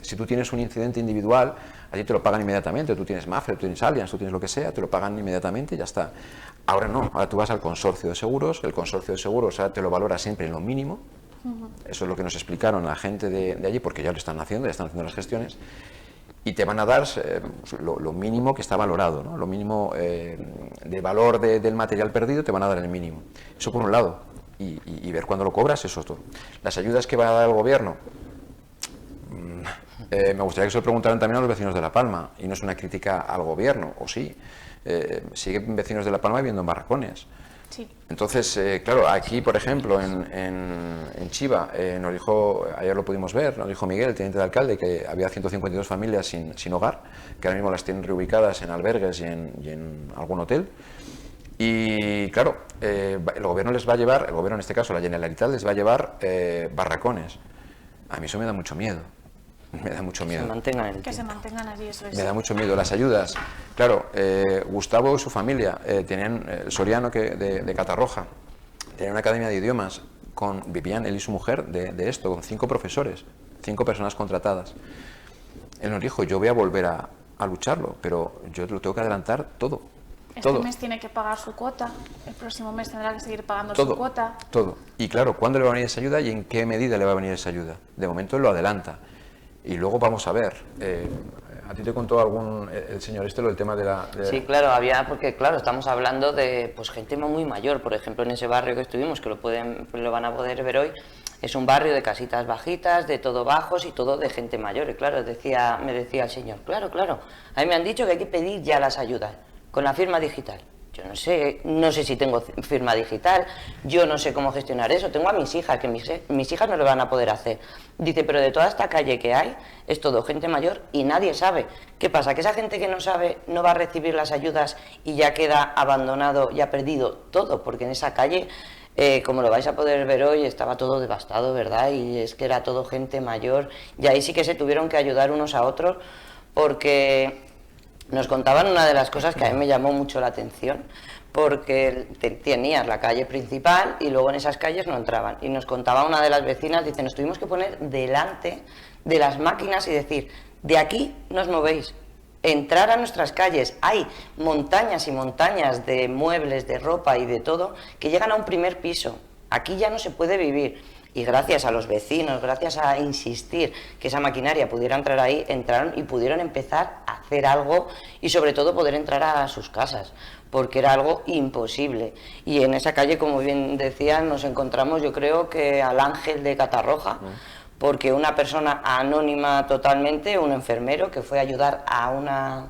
[SPEAKER 4] si tú tienes un incidente individual, a ti te lo pagan inmediatamente, tú tienes Mafre, tú tienes Allianz, tú tienes lo que sea, te lo pagan inmediatamente y ya está. Ahora no, ahora tú vas al consorcio de seguros, el consorcio de seguros ahora te lo valora siempre en lo mínimo, eso es lo que nos explicaron la gente de allí, porque ya lo están haciendo, ya están haciendo las gestiones, y te van a dar lo mínimo que está valorado, ¿no? Lo mínimo de valor del material perdido te van a dar el mínimo. Eso por un lado. Y ver cuándo lo cobras, eso es todo. Las ayudas que va a dar el gobierno, me gustaría que se lo preguntaran también a los vecinos de La Palma, y no es una crítica al gobierno, o sí, siguen vecinos de La Palma viviendo en barracones.
[SPEAKER 1] Sí.
[SPEAKER 4] Entonces, claro, aquí, por ejemplo, en Chiva, nos dijo, ayer lo pudimos ver, nos dijo Miguel, el teniente de alcalde, que había 152 familias sin hogar, que ahora mismo las tienen reubicadas en albergues y en algún hotel. Y claro, el gobierno les va a llevar, el gobierno en este caso, la Generalitat, les va a llevar barracones. A mí eso me da mucho miedo. Me da mucho miedo.
[SPEAKER 1] Que se mantengan allí, eso es.
[SPEAKER 4] Me da mucho miedo. Las ayudas. Claro, Gustavo y su familia tenían, el Soriano de Catarroja, tenía una academia de idiomas, vivían él y su mujer de esto, con 5 profesores, 5 personas contratadas. Él nos dijo, yo voy a volver a lucharlo, pero yo lo tengo que adelantar todo.
[SPEAKER 1] Este mes tiene que pagar su cuota, el próximo mes tendrá que seguir pagando
[SPEAKER 4] todo,
[SPEAKER 1] su cuota.
[SPEAKER 4] Todo. Y claro, ¿cuándo le va a venir esa ayuda y en qué medida le va a venir esa ayuda? De momento él lo adelanta. Y luego vamos a ver. ¿A ti te contó el señor lo del tema de la...?
[SPEAKER 5] Sí, claro, porque claro, estamos hablando de pues gente muy mayor. Por ejemplo, en ese barrio que estuvimos, que lo van a poder ver hoy, es un barrio de casitas bajitas, de todo bajos y todo de gente mayor. Y claro, me decía el señor, claro, a mí me han dicho que hay que pedir ya las ayudas con la firma digital. Yo no sé si tengo firma digital, yo no sé cómo gestionar eso, tengo a mis hijas, que mis hijas no lo van a poder hacer. Dice, pero de toda esta calle que hay, es todo gente mayor y nadie sabe. ¿Qué pasa? Que esa gente que no sabe no va a recibir las ayudas y ya queda abandonado y ha perdido todo, porque en esa calle, como lo vais a poder ver hoy, estaba todo devastado, ¿verdad? Y es que era todo gente mayor, y ahí sí que se tuvieron que ayudar unos a otros, porque... Nos contaban una de las cosas que a mí me llamó mucho la atención, porque tenías la calle principal y luego en esas calles no entraban. Y nos contaba una de las vecinas, dice, nos tuvimos que poner delante de las máquinas y decir, de aquí no os movéis, entrar a nuestras calles. Hay montañas y montañas de muebles, de ropa y de todo que llegan a un primer piso. Aquí ya no se puede vivir. Y gracias a los vecinos, gracias a insistir que esa maquinaria pudiera entrar ahí, entraron y pudieron empezar a hacer algo y sobre todo poder entrar a sus casas, porque era algo imposible. Y en esa calle, como bien decían, nos encontramos, yo creo que al Ángel de Catarroja, porque una persona anónima totalmente, un enfermero que fue a ayudar a una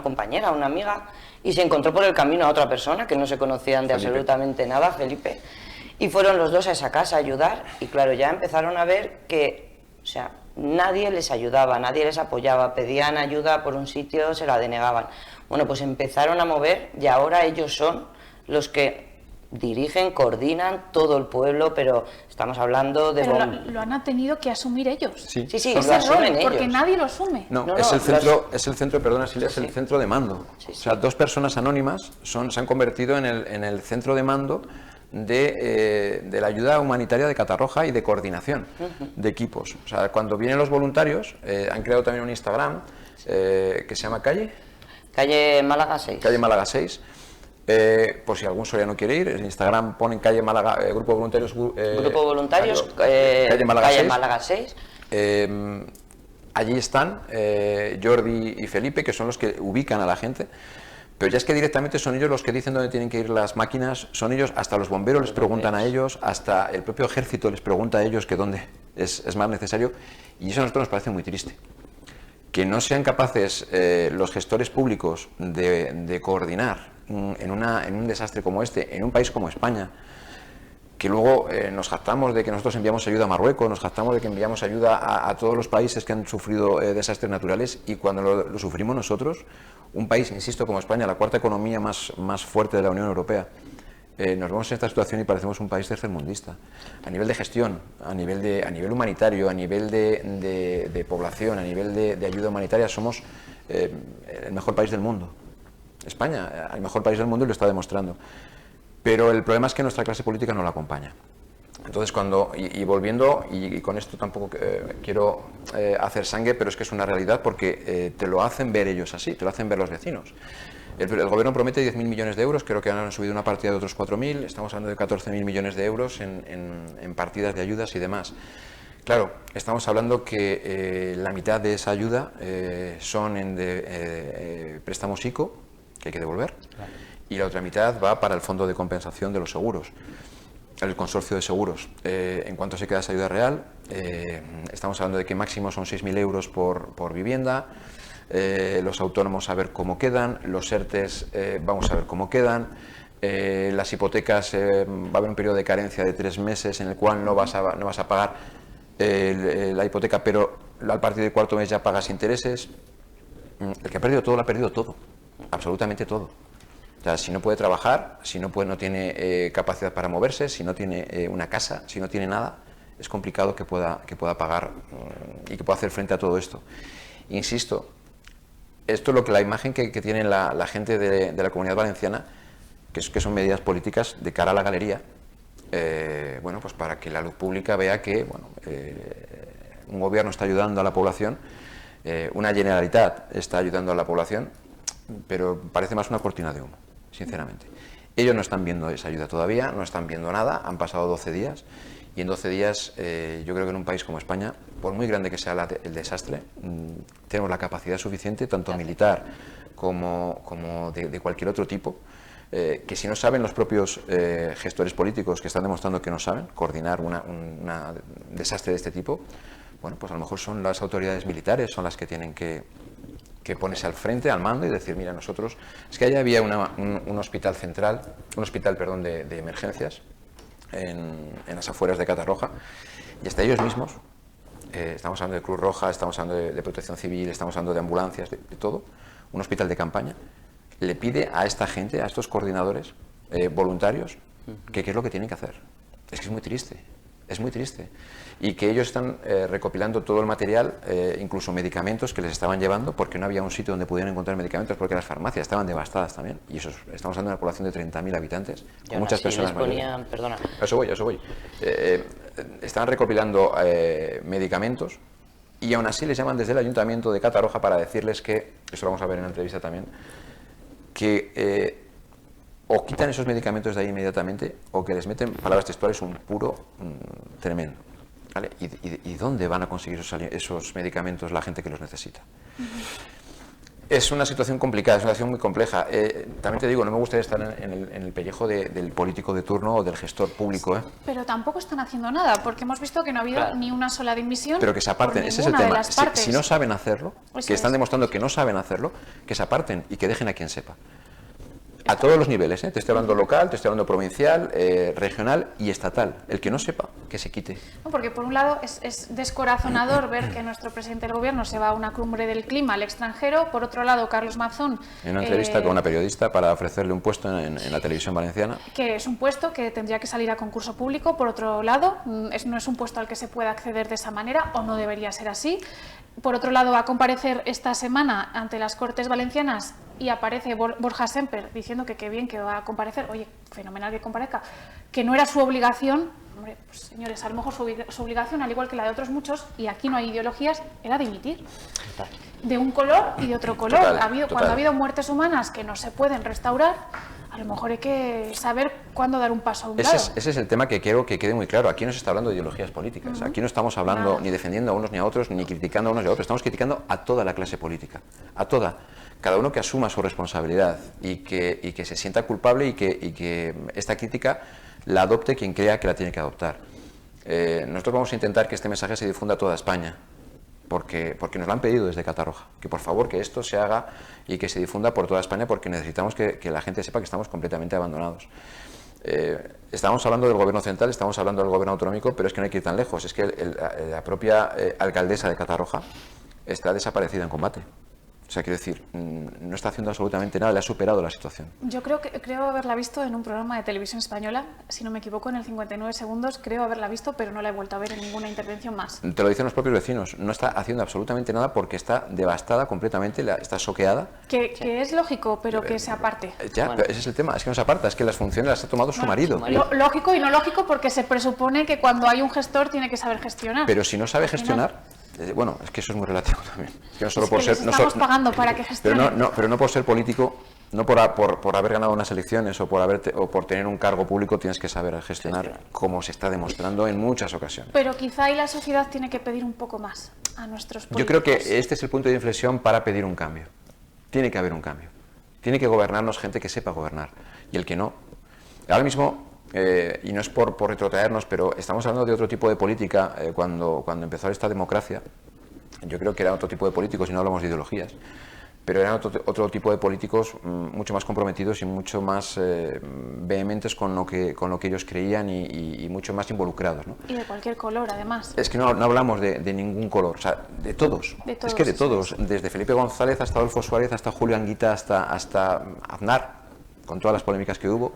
[SPEAKER 5] compañera, a una amiga, y se encontró por el camino a otra persona que no se conocían de absolutamente nada, Felipe. Y fueron los dos a esa casa a ayudar y claro, ya empezaron a ver que, o sea, nadie les ayudaba, nadie les apoyaba, pedían ayuda por un sitio, se la denegaban. Bueno, pues empezaron a mover y ahora ellos son los que dirigen, coordinan todo el pueblo, pero estamos hablando de...
[SPEAKER 1] Pero lo han tenido que asumir ellos.
[SPEAKER 5] Sí,
[SPEAKER 1] lo asumen ellos. Porque nadie lo asume.
[SPEAKER 4] No, es el centro, perdona Silvia, es el centro de mando. O sea, 2 personas anónimas se han convertido en el centro de mando de la ayuda humanitaria de Catarroja y de coordinación de equipos. O sea, cuando vienen los voluntarios, han creado también un Instagram que se llama Calle
[SPEAKER 5] Málaga 6.
[SPEAKER 4] Calle Málaga 6. Por si algún soriano quiere ir, en Instagram ponen Calle Málaga, Grupo Voluntarios.
[SPEAKER 5] Grupo Voluntarios,
[SPEAKER 4] Calle
[SPEAKER 5] Málaga 6.
[SPEAKER 4] Allí están Jordi y Felipe, que son los que ubican a la gente. Pero ya es que directamente son ellos los que dicen dónde tienen que ir las máquinas, son ellos, hasta los bomberos les preguntan a ellos, hasta el propio ejército les pregunta a ellos que dónde es más necesario, y eso a nosotros nos parece muy triste. Que no sean capaces los gestores públicos de coordinar en un desastre como este, en un país como España, que luego nos jactamos de que nosotros enviamos ayuda a Marruecos, nos jactamos de que enviamos ayuda a todos los países que han sufrido desastres naturales, y cuando lo sufrimos nosotros, un país, insisto, como España, la 4ª economía más fuerte de la Unión Europea, nos vemos en esta situación y parecemos un país tercermundista. A nivel de gestión, a nivel humanitario, a nivel de población, a nivel de ayuda humanitaria, somos el mejor país del mundo. España, el mejor país del mundo, y lo está demostrando. Pero el problema es que nuestra clase política no la acompaña. Entonces, y volviendo, y con esto tampoco quiero hacer sangre, pero es que es una realidad porque te lo hacen ver ellos así, te lo hacen ver los vecinos. El gobierno promete 10.000 millones de euros, creo que han subido una partida de otros 4.000, estamos hablando de 14.000 millones de euros en partidas de ayudas y demás. Claro, estamos hablando que la mitad de esa ayuda son en préstamos ICO, que hay que devolver, y la otra mitad va para el fondo de compensación de los seguros, el consorcio de seguros. En cuanto se queda esa ayuda real, estamos hablando de que máximo son 6.000 euros por vivienda. Los autónomos a ver cómo quedan, los ERTEs vamos a ver cómo quedan, las hipotecas va a haber un periodo de carencia de 3 meses en el cual no vas a pagar la hipoteca, pero a partir del 4.º mes ya pagas intereses. El que ha perdido todo lo ha perdido todo, absolutamente todo. O sea, si no puede trabajar, si no tiene capacidad para moverse, si no tiene una casa, si no tiene nada, es complicado que pueda pagar y que pueda hacer frente a todo esto. Insisto, esto es la imagen que tiene la gente de la Comunidad Valenciana, que son medidas políticas de cara a la galería, bueno, pues para que la luz pública vea que un gobierno está ayudando a la población, una Generalitat está ayudando a la población, pero parece más una cortina de humo, sinceramente. Ellos no están viendo esa ayuda todavía, no están viendo nada, han pasado 12 días. Y en 12 días, yo creo que en un país como España, por muy grande que sea el desastre, tenemos la capacidad suficiente, tanto militar como de cualquier otro tipo, que si no saben los propios gestores políticos que están demostrando que no saben coordinar un desastre de este tipo, bueno, pues a lo mejor son las autoridades militares, son las que tienen que ponerse al frente, al mando y decir, mira, nosotros... Es que allá había un hospital central, perdón, de emergencias, en las afueras de Catarroja, y hasta ellos mismos, estamos hablando de Cruz Roja, estamos hablando de Protección Civil, estamos hablando de ambulancias, de todo, un hospital de campaña, le pide a esta gente, a estos coordinadores voluntarios, que qué es lo que tienen que hacer. Es que es muy triste, y que ellos están recopilando todo el material, incluso medicamentos que les estaban llevando, porque no había un sitio donde pudieran encontrar medicamentos, porque las farmacias estaban devastadas también, y eso estamos hablando de una población de 30.000 habitantes, con muchas personas mayores.
[SPEAKER 5] Perdona.
[SPEAKER 4] A eso voy. Estaban recopilando medicamentos, y aún así les llaman desde el Ayuntamiento de Catarroja para decirles que, eso lo vamos a ver en la entrevista también, que o quitan esos medicamentos de ahí inmediatamente, o que les meten, palabras textuales, un puro tremendo. ¿Vale? ¿Y dónde van a conseguir esos medicamentos la gente que los necesita? Es una situación complicada, es una situación muy compleja. También te digo, no me gustaría estar en el pellejo del político de turno o del gestor público.
[SPEAKER 1] Pero tampoco están haciendo nada, porque hemos visto que no ha habido ni una sola dimisión.
[SPEAKER 4] Pero que se aparten, ese es el tema. Si no saben hacerlo, que están demostrando que no saben hacerlo, que se aparten y que dejen a quien sepa. A todos los niveles, te estoy hablando local, te estoy hablando provincial, regional y estatal. El que no sepa, que se quite.
[SPEAKER 1] No, porque por un lado es descorazonador ver que nuestro presidente del gobierno se va a una cumbre del clima al extranjero. Por otro lado, Carlos Mazón...
[SPEAKER 4] En una entrevista con una periodista para ofrecerle un puesto en la televisión valenciana.
[SPEAKER 1] Que es un puesto que tendría que salir a concurso público. Por otro lado, no es un puesto al que se pueda acceder de esa manera, o no debería ser así. Por otro lado, va a comparecer esta semana ante las Cortes Valencianas y aparece Borja Semper diciendo que qué bien que va a comparecer. Oye, fenomenal que comparezca. Que no era su obligación. Hombre, pues señores, a lo mejor su obligación, al igual que la de otros muchos, y aquí no hay ideologías, era dimitir. De un color y de otro color. Cuando ha habido muertes humanas que no se pueden restaurar, a lo mejor hay que saber cuándo dar un paso a un lado.
[SPEAKER 4] Ese es el tema que quiero que quede muy claro. Aquí no se está hablando de ideologías políticas. Aquí no estamos hablando ni defendiendo a unos ni a otros, ni criticando a unos y a otros. Estamos criticando a toda la clase política. A toda. Cada uno que asuma su responsabilidad y que se sienta culpable y que esta crítica la adopte quien crea que la tiene que adoptar. Nosotros vamos a intentar que este mensaje se difunda a toda España. Porque nos lo han pedido desde Catarroja, que por favor que esto se haga y que se difunda por toda España, porque necesitamos que la gente sepa que estamos completamente abandonados. Estamos hablando del gobierno central, estamos hablando del gobierno autonómico, pero es que no hay que ir tan lejos. Es que la propia alcaldesa de Catarroja está desaparecida en combate. O sea, quiero decir, no está haciendo absolutamente nada, le ha superado la situación.
[SPEAKER 1] Yo creo haberla visto en un programa de televisión española, si no me equivoco, en el 59 segundos, creo haberla visto, pero no la he vuelto a ver en ninguna intervención más.
[SPEAKER 4] Te lo dicen los propios vecinos, no está haciendo absolutamente nada porque está devastada completamente, está soqueada.
[SPEAKER 1] Que es lógico, pero que se aparte.
[SPEAKER 4] Ya,
[SPEAKER 5] Bueno.
[SPEAKER 4] ese es el tema, es que no se aparta, es que las funciones las ha tomado su marido.
[SPEAKER 1] Lógico y no lógico, porque se presupone que cuando hay un gestor tiene que saber gestionar.
[SPEAKER 4] Pero si no sabe
[SPEAKER 1] Al final,
[SPEAKER 4] gestionar, bueno, es que eso es muy relativo también. Es que no solo
[SPEAKER 1] es
[SPEAKER 4] por
[SPEAKER 1] que
[SPEAKER 4] ser...
[SPEAKER 1] les
[SPEAKER 4] no
[SPEAKER 1] estamos
[SPEAKER 4] so-
[SPEAKER 1] pagando para que gestionen.
[SPEAKER 4] pero no por ser político, no por haber ganado unas elecciones o por tener un cargo público tienes que saber gestionar, como se está demostrando en muchas ocasiones.
[SPEAKER 1] Pero quizá ahí la sociedad tiene que pedir un poco más a nuestros políticos.
[SPEAKER 4] Yo creo que este es el punto de inflexión para pedir un cambio. Tiene que haber un cambio. Tiene que gobernarnos gente que sepa gobernar. Y el que no... Ahora mismo, y no es por retrotraernos, pero estamos hablando de otro tipo de política. Cuando empezó esta democracia, yo creo que era otro tipo de políticos, y no hablamos de ideologías, pero eran otro tipo de políticos mucho más comprometidos y mucho más vehementes con lo que ellos creían y mucho más involucrados, ¿no?
[SPEAKER 1] Y de cualquier color, además.
[SPEAKER 4] Es que no hablamos de ningún color, o sea, de todos.
[SPEAKER 1] De todos,
[SPEAKER 4] es que de
[SPEAKER 1] eso
[SPEAKER 4] todos, desde Felipe González hasta Adolfo Suárez, hasta Julio Anguita, hasta Aznar, con todas las polémicas que hubo,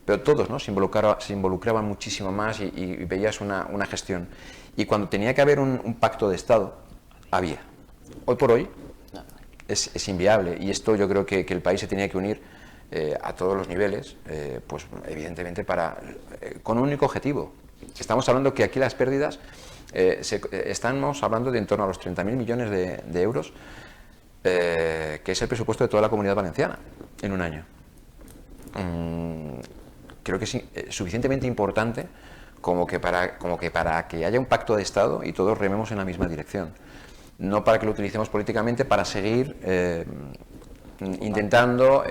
[SPEAKER 4] pero todos, ¿no? se involucraban muchísimo más y veías una gestión. Y cuando tenía que haber un pacto de Estado, había. Hoy por hoy es inviable, y esto yo creo que el país se tenía que unir a todos los niveles, pues evidentemente con un único objetivo. Estamos hablando que aquí las pérdidas, estamos hablando de en torno a los 30.000 millones de euros, que es el presupuesto de toda la Comunidad Valenciana en un año. Creo que es suficientemente importante como que para que haya un pacto de Estado y todos rememos en la misma dirección. No para que lo utilicemos políticamente para seguir intentando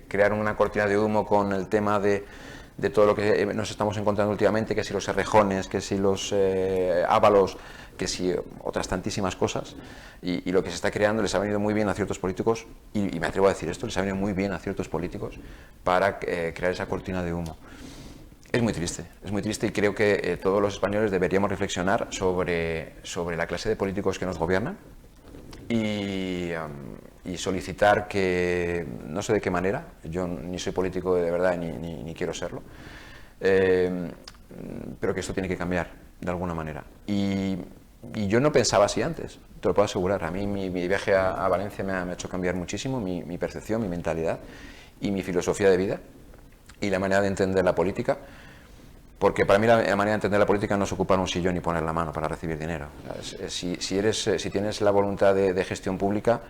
[SPEAKER 4] crear una cortina de humo con el tema de todo lo que nos estamos encontrando últimamente, que si los errejones, que si los ábalos, que si otras tantísimas cosas, y lo que se está creando les ha venido muy bien a ciertos políticos, y me atrevo a decir esto, les ha venido muy bien a ciertos políticos para crear esa cortina de humo. Es muy triste y creo que todos los españoles deberíamos reflexionar sobre la clase de políticos que nos gobiernan y solicitar que, no sé de qué manera, yo ni soy político de verdad ni quiero serlo, pero que esto tiene que cambiar de alguna manera. Y yo no pensaba así antes, te lo puedo asegurar. A mí mi viaje a Valencia me ha hecho cambiar muchísimo mi percepción, mi mentalidad y mi filosofía de vida y la manera de entender la política. Porque para mí la manera de entender la política no es ocupar un sillón y poner la mano para recibir dinero. Si tienes la voluntad de gestión pública,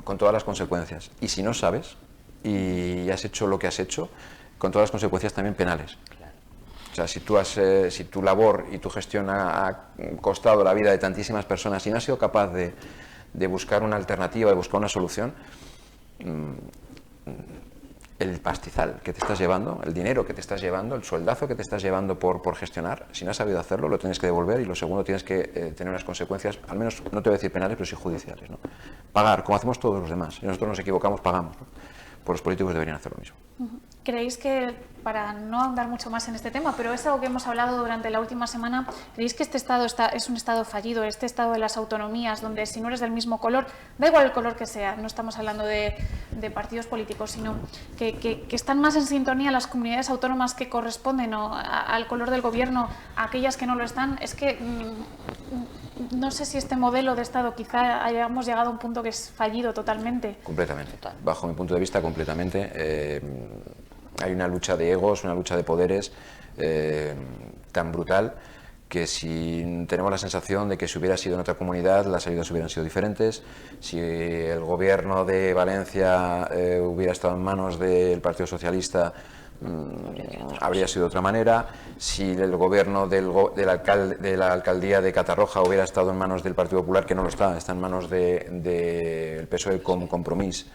[SPEAKER 4] con todas las consecuencias. Y si no sabes y has hecho lo que has hecho, con todas las consecuencias también penales. O sea, si tu labor y tu gestión ha costado la vida de tantísimas personas y no has sido capaz de buscar una alternativa, de buscar una solución, el pastizal que te estás llevando, el dinero que te estás llevando, el sueldazo que te estás llevando por gestionar, si no has sabido hacerlo, lo tienes que devolver, y lo segundo, tienes que tener unas consecuencias, al menos no te voy a decir penales, pero sí judiciales, ¿no? Pagar, como hacemos todos los demás. Si nosotros nos equivocamos, pagamos, ¿no? Pues los políticos deberían hacer lo mismo.
[SPEAKER 1] ¿Creéis que, para no ahondar mucho más en este tema, pero es algo que hemos hablado durante la última semana, ¿creéis que este Estado es un Estado fallido, este Estado de las autonomías, donde si no eres del mismo color, da igual el color que sea, no estamos hablando de partidos políticos, sino que están más en sintonía las comunidades autónomas que corresponden al color del gobierno, a aquellas que no lo están? Es que no sé si este modelo de Estado quizá hayamos llegado a un punto que es fallido totalmente.
[SPEAKER 4] Completamente. Bajo mi punto de vista, completamente. Hay una lucha de egos, una lucha de poderes tan brutal que si tenemos la sensación de que si hubiera sido en otra comunidad las ayudas hubieran sido diferentes, si el gobierno de Valencia hubiera estado en manos del Partido Socialista, habría sido de otra manera. Si el gobierno de la alcaldía de Catarroja hubiera estado en manos del Partido Popular, que no lo está en manos del PSOE con Compromís,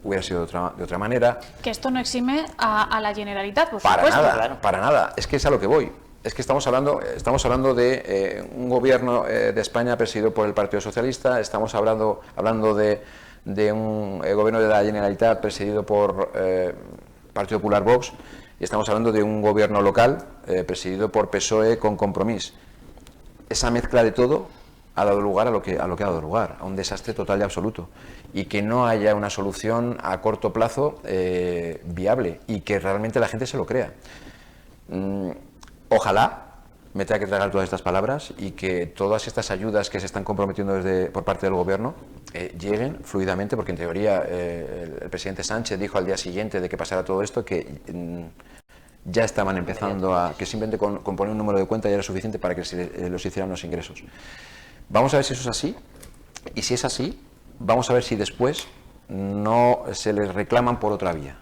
[SPEAKER 4] hubiera sido de otra manera.
[SPEAKER 1] Que esto no exime a la Generalitat, por
[SPEAKER 4] Para
[SPEAKER 1] supuesto.
[SPEAKER 4] nada,
[SPEAKER 5] claro.
[SPEAKER 4] para nada. Es que es a lo que voy. Es que estamos hablando de un gobierno de España presidido por el Partido Socialista, estamos hablando de un gobierno de la Generalitat presidido por Partido Popular, Vox, y estamos hablando de un gobierno local presidido por PSOE con Compromís. Esa mezcla de todo ha dado lugar a lo que ha dado lugar, a un desastre total y absoluto, y que no haya una solución a corto plazo viable y que realmente la gente se lo crea. Ojalá me tenga que tragar todas estas palabras y que todas estas ayudas que se están comprometiendo por parte del Gobierno lleguen fluidamente, porque en teoría el presidente Sánchez dijo al día siguiente de que pasara todo esto que ya estaban empezando que simplemente con poner un número de cuenta ya era suficiente para que los hicieran los ingresos. Vamos a ver si eso es así, y si es así, vamos a ver si después no se les reclaman por otra vía.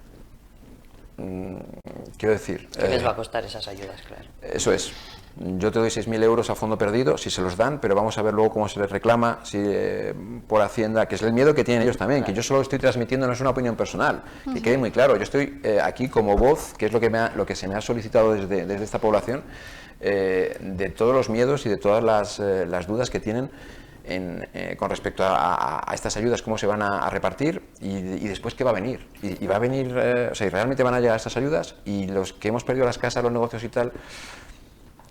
[SPEAKER 4] Quiero decir...
[SPEAKER 5] ¿Qué les va a costar esas ayudas, claro?
[SPEAKER 4] Eso es. Yo te doy 6.000 euros a fondo perdido, si se los dan, pero vamos a ver luego cómo se les reclama, si por Hacienda, que es el miedo que tienen ellos también, que yo solo estoy transmitiendo, no es una opinión personal, que quede muy claro. Yo estoy aquí como voz, que es lo que se me ha solicitado desde esta población, de todos los miedos y de todas las dudas que tienen con respecto a estas ayudas, cómo se van a repartir y después qué va a venir. Y va a venir, o sea, y realmente van a llegar estas ayudas, y los que hemos perdido las casas, los negocios y tal,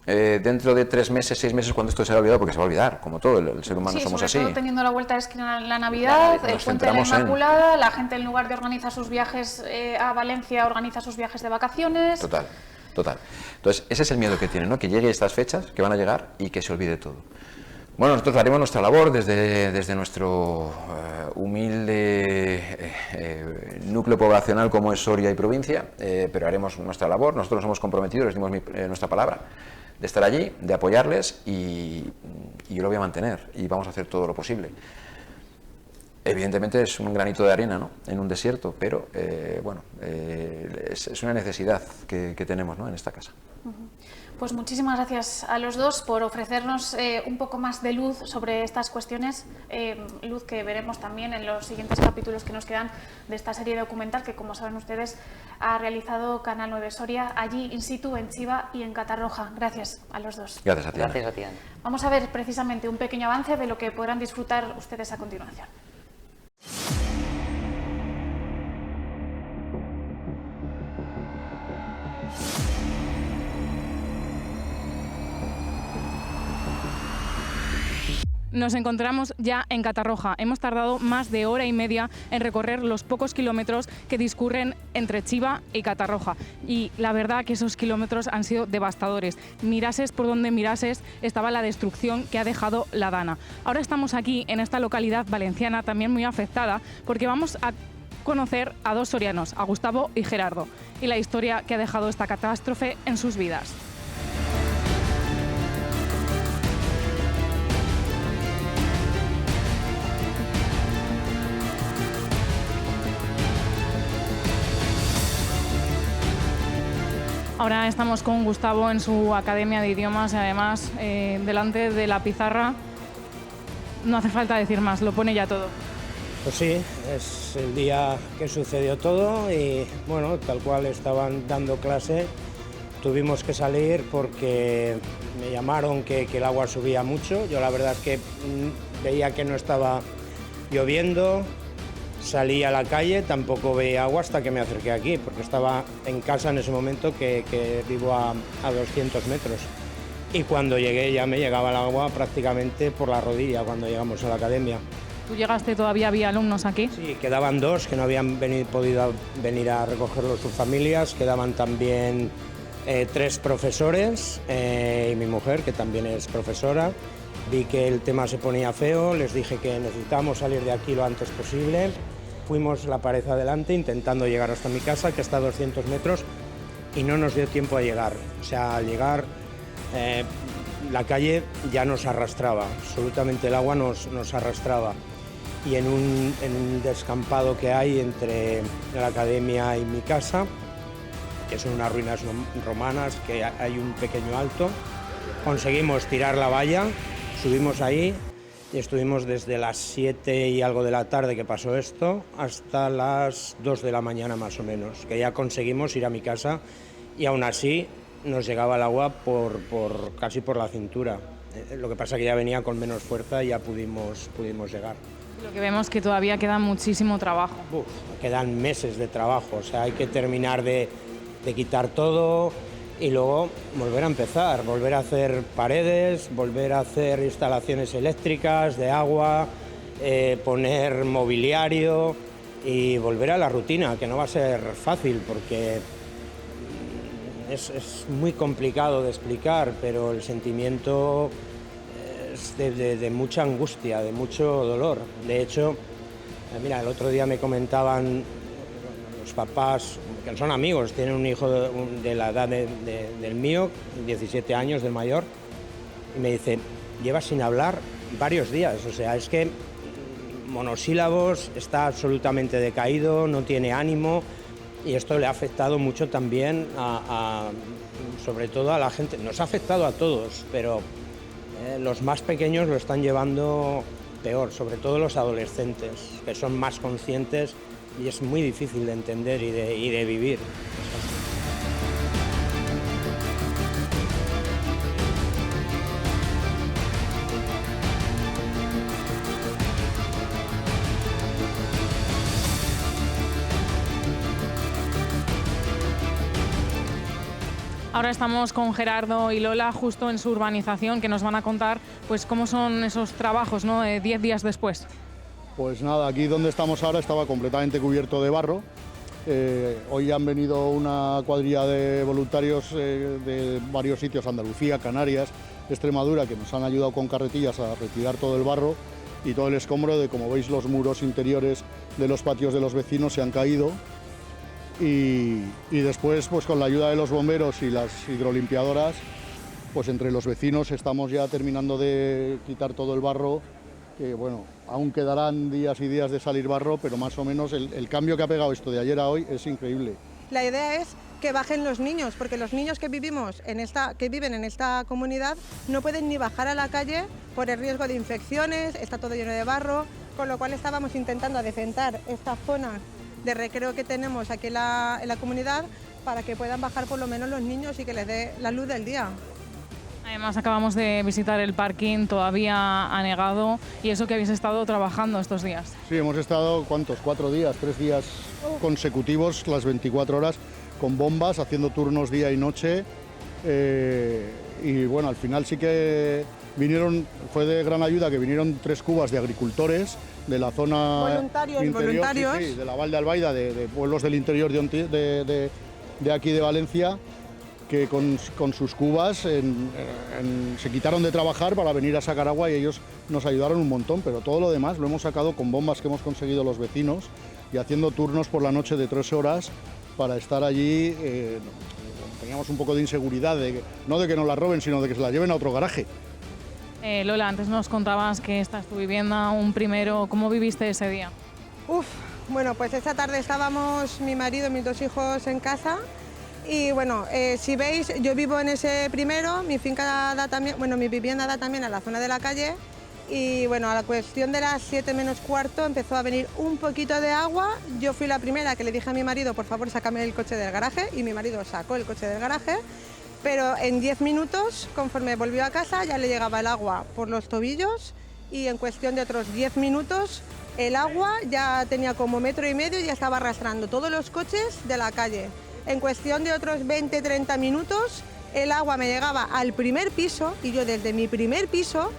[SPEAKER 4] dentro de 3 meses, 6 meses, cuando esto se ha olvidado, porque se va a olvidar, como todo, el ser humano somos así.
[SPEAKER 1] Todo teniendo la vuelta de esquina la Navidad, el puente de la Inmaculada, la gente en lugar de organizar sus viajes a Valencia, organiza sus viajes de vacaciones.
[SPEAKER 4] Total. Entonces, ese es el miedo que tienen, ¿no? Que llegue estas fechas, que van a llegar y que se olvide todo. Bueno, nosotros haremos nuestra labor desde nuestro humilde núcleo poblacional como es Soria y provincia, pero haremos nuestra labor. Nosotros nos hemos comprometido, les dimos nuestra palabra, de estar allí, de apoyarles, y yo lo voy a mantener y vamos a hacer todo lo posible. Evidentemente es un granito de arena, ¿no?, en un desierto, pero bueno, es una necesidad que tenemos, ¿no?, en esta casa.
[SPEAKER 1] Pues muchísimas gracias a los dos por ofrecernos un poco más de luz sobre estas cuestiones, luz que veremos también en los siguientes capítulos que nos quedan de esta serie documental que, como saben ustedes, ha realizado Canal 9 Soria, allí in situ, en Chiva y en Catarroja. Gracias a los dos.
[SPEAKER 4] Gracias a ti.
[SPEAKER 5] Gracias a ti, Ana.
[SPEAKER 1] Vamos a ver precisamente un pequeño avance de lo que podrán disfrutar ustedes a continuación.
[SPEAKER 6] Nos encontramos ya en Catarroja. Hemos tardado más de hora y media en recorrer los pocos kilómetros que discurren entre Chiva y Catarroja. Y la verdad que esos kilómetros han sido devastadores. Mirases por donde mirases, estaba la destrucción que ha dejado la Dana. Ahora estamos aquí, en esta localidad valenciana, también muy afectada, porque vamos a conocer a 2 sorianos, a Gustavo y Gerardo, y la historia que ha dejado esta catástrofe en sus vidas. Ahora estamos con Gustavo en su academia de idiomas, además delante de la pizarra. No hace falta decir más, lo pone ya todo.
[SPEAKER 7] Pues sí, es el día que sucedió todo y bueno, tal cual estaban dando clase, tuvimos que salir porque me llamaron que el agua subía mucho. Yo la verdad es que veía que no estaba lloviendo. Salí a la calle, tampoco veía agua hasta que me acerqué aquí, porque estaba en casa en ese momento que vivo a 200 metros. Y cuando llegué ya me llegaba el agua prácticamente por la rodilla cuando llegamos a la academia.
[SPEAKER 6] ¿Tú llegaste, todavía había alumnos aquí?
[SPEAKER 7] Sí, quedaban 2 que no habían podido venir a recogerlos sus familias, quedaban también 3 profesores y mi mujer, que también es profesora. Vi que el tema se ponía feo, les dije que necesitamos salir de aquí lo antes posible. Fuimos la pared adelante intentando llegar hasta mi casa, que está a 200 metros, y no nos dio tiempo a llegar. O sea, al llegar la calle ya nos arrastraba, absolutamente el agua nos arrastraba. Y en un descampado que hay entre la academia y mi casa, que son unas ruinas romanas, que hay un pequeño alto, conseguimos tirar la valla, subimos ahí y estuvimos desde las 7 y algo de la tarde que pasó esto hasta las 2 de la mañana más o menos, que ya conseguimos ir a mi casa y aún así nos llegaba el agua casi por la cintura. Lo que pasa es que ya venía con menos fuerza y ya pudimos llegar.
[SPEAKER 6] Lo que vemos es que todavía queda muchísimo trabajo.
[SPEAKER 7] Quedan meses de trabajo, o sea, hay que terminar de quitar todo, y luego volver a empezar, volver a hacer paredes, volver a hacer instalaciones eléctricas, de agua, poner mobiliario y volver a la rutina, que no va a ser fácil porque es muy complicado de explicar, pero el sentimiento es de mucha angustia, de mucho dolor. De hecho, mira, el otro día me comentaban los papás, que son amigos, tienen un hijo de la edad del mío, 17 años, del mayor, y me dice, lleva sin hablar varios días, o sea, es que monosílabos, está absolutamente decaído, no tiene ánimo, y esto le ha afectado mucho también sobre todo a la gente, nos ha afectado a todos, pero los más pequeños lo están llevando peor, sobre todo los adolescentes, que son más conscientes y es muy difícil de entender y de vivir.
[SPEAKER 6] Ahora estamos con Gerardo y Lola justo en su urbanización, que nos van a contar pues cómo son esos trabajos, ¿no? 10 días después.
[SPEAKER 8] Pues nada, aquí donde estamos ahora estaba completamente cubierto de barro. Hoy han venido una cuadrilla de voluntarios de varios sitios, Andalucía, Canarias, Extremadura, que nos han ayudado con carretillas a retirar todo el barro y todo el escombro de, como veis, los muros interiores de los patios de los vecinos se han caído. Y después, pues con la ayuda de los bomberos y las hidrolimpiadoras, pues entre los vecinos estamos ya terminando de quitar todo el barro, que bueno, aún quedarán días y días de salir barro, pero más o menos el cambio que ha pegado esto de ayer a hoy es increíble.
[SPEAKER 9] La idea es que bajen los niños, porque los niños que viven en esta comunidad no pueden ni bajar a la calle por el riesgo de infecciones, está todo lleno de barro, con lo cual estábamos intentando adecentar esta zona de recreo que tenemos aquí en la comunidad para que puedan bajar por lo menos los niños y que les dé la luz del día.
[SPEAKER 6] Además acabamos de visitar el parking, todavía anegado, y eso que habéis estado trabajando estos días.
[SPEAKER 8] Sí, hemos estado, ¿cuántos? 4 días, 3 días consecutivos, las 24 horas, con bombas, haciendo turnos día y noche. Y bueno, al final sí que fue de gran ayuda que vinieron 3 cubas de agricultores de la zona
[SPEAKER 9] voluntarios.
[SPEAKER 8] Sí, de la Val de Albaida, de pueblos del interior de aquí de Valencia, que con sus cubas se quitaron de trabajar para venir a sacar agua y ellos nos ayudaron un montón, pero todo lo demás lo hemos sacado con bombas que hemos conseguido los vecinos y haciendo turnos por la noche de 3 horas para estar allí. Teníamos un poco de inseguridad, no de que nos la roben, sino de que se la lleven a otro garaje.
[SPEAKER 6] Lola, antes nos contabas que esta es tu vivienda, un primero. ¿Cómo viviste ese día?
[SPEAKER 9] Bueno, pues esta tarde estábamos mi marido y mis 2 hijos en casa y bueno, si veis, yo vivo en ese primero, mi finca da también, bueno, mi vivienda da también a la zona de la calle y bueno, a la cuestión de las 7 menos cuarto empezó a venir un poquito de agua. Yo fui la primera que le dije a mi marido, por favor, sácame el coche del garaje, y mi marido sacó el coche del garaje. Pero en 10 minutos, conforme volvió a casa, ya le llegaba el agua por los tobillos y en cuestión de otros 10 minutos el agua ya tenía como 1,5 metros y ya estaba arrastrando todos los coches de la calle. En cuestión de otros 20-30 minutos el agua me llegaba al primer piso y yo desde mi primer piso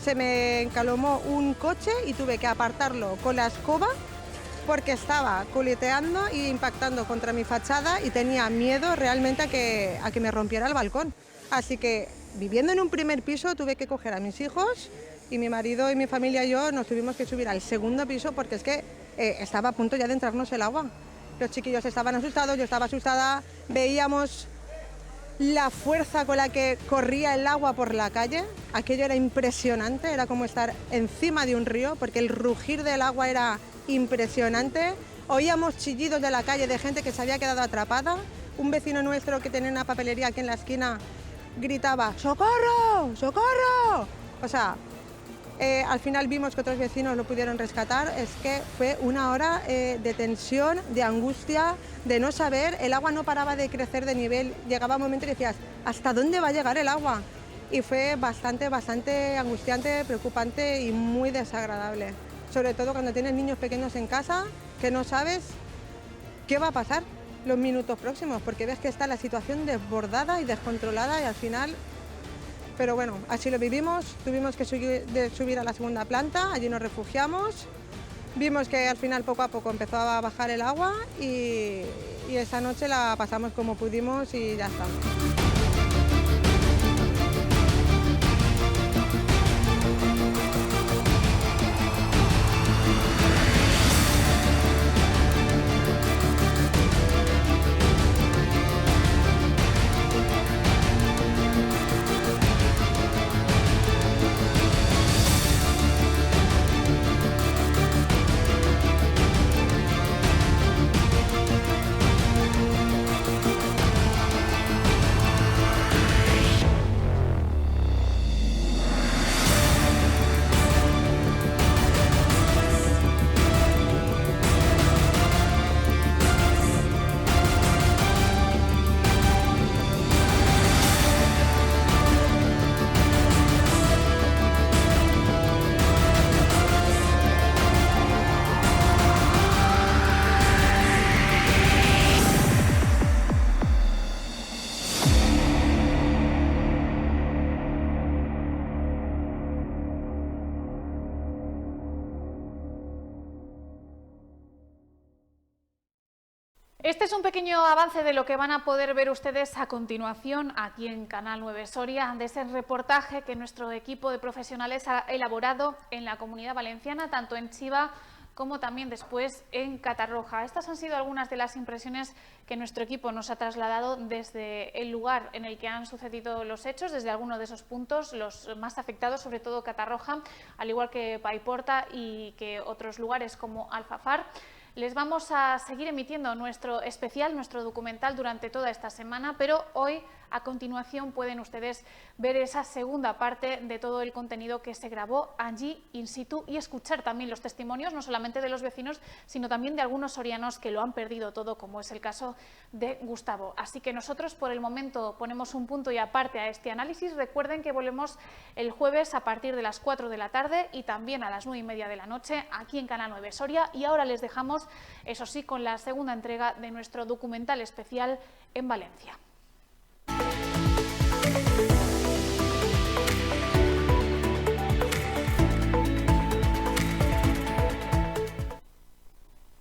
[SPEAKER 9] se me encalomó un coche y tuve que apartarlo con la escoba porque estaba culeteando e impactando contra mi fachada y tenía miedo realmente a que me rompiera el balcón. Así que, viviendo en un primer piso, tuve que coger a mis hijos y mi marido y mi familia y yo nos tuvimos que subir al segundo piso porque es que estaba a punto ya de entrarnos el agua. Los chiquillos estaban asustados, yo estaba asustada, veíamos la fuerza con la que corría el agua por la calle. Aquello era impresionante, era como estar encima de un río porque el rugir del agua era impresionante. Oíamos chillidos de la calle de gente que se había quedado atrapada. Un vecino nuestro que tenía una papelería aquí en la esquina gritaba ¡socorro! ¡socorro! O sea, al final vimos que otros vecinos lo pudieron rescatar. Es que fue una hora de tensión, de angustia, de no saber. El agua no paraba de crecer de nivel. Llegaba un momento y decías, ¿hasta dónde va a llegar el agua? Y fue bastante angustiante, preocupante y muy desagradable. Sobre todo cuando tienes niños pequeños en casa, que no sabes qué va a pasar. los minutos próximos, porque ves que está la situación desbordada y descontrolada y al final... Pero bueno, así lo vivimos, tuvimos que subir a la segunda planta, allí nos refugiamos, vimos que al final poco a poco empezó a bajar el agua y esa noche la pasamos como pudimos y ya está.
[SPEAKER 1] Este es un pequeño avance de lo que van a poder ver ustedes a continuación aquí en Canal 9 Soria, de ese reportaje que nuestro equipo de profesionales ha elaborado en la Comunidad Valenciana, tanto en Chiva como también después en Catarroja. Estas han sido algunas de las impresiones que nuestro equipo nos ha trasladado desde el lugar en el que han sucedido los hechos, desde algunos de esos puntos, los más afectados, sobre todo Catarroja, al igual que Paiporta y que otros lugares como Alfafar. Les vamos a seguir emitiendo nuestro especial, nuestro documental durante toda esta semana, pero hoy, a continuación, pueden ustedes ver esa segunda parte de todo el contenido que se grabó allí in situ y escuchar también los testimonios, no solamente de los vecinos, sino también de algunos sorianos que lo han perdido todo, como es el caso de Gustavo. Así que nosotros, por el momento, ponemos un punto y aparte a este análisis. Recuerden que volvemos el jueves a partir de las 4 de la tarde y también a las 9:30 de la noche aquí en Canal 9 Soria. Y ahora les dejamos, eso sí, con la segunda entrega de nuestro documental especial en Valencia.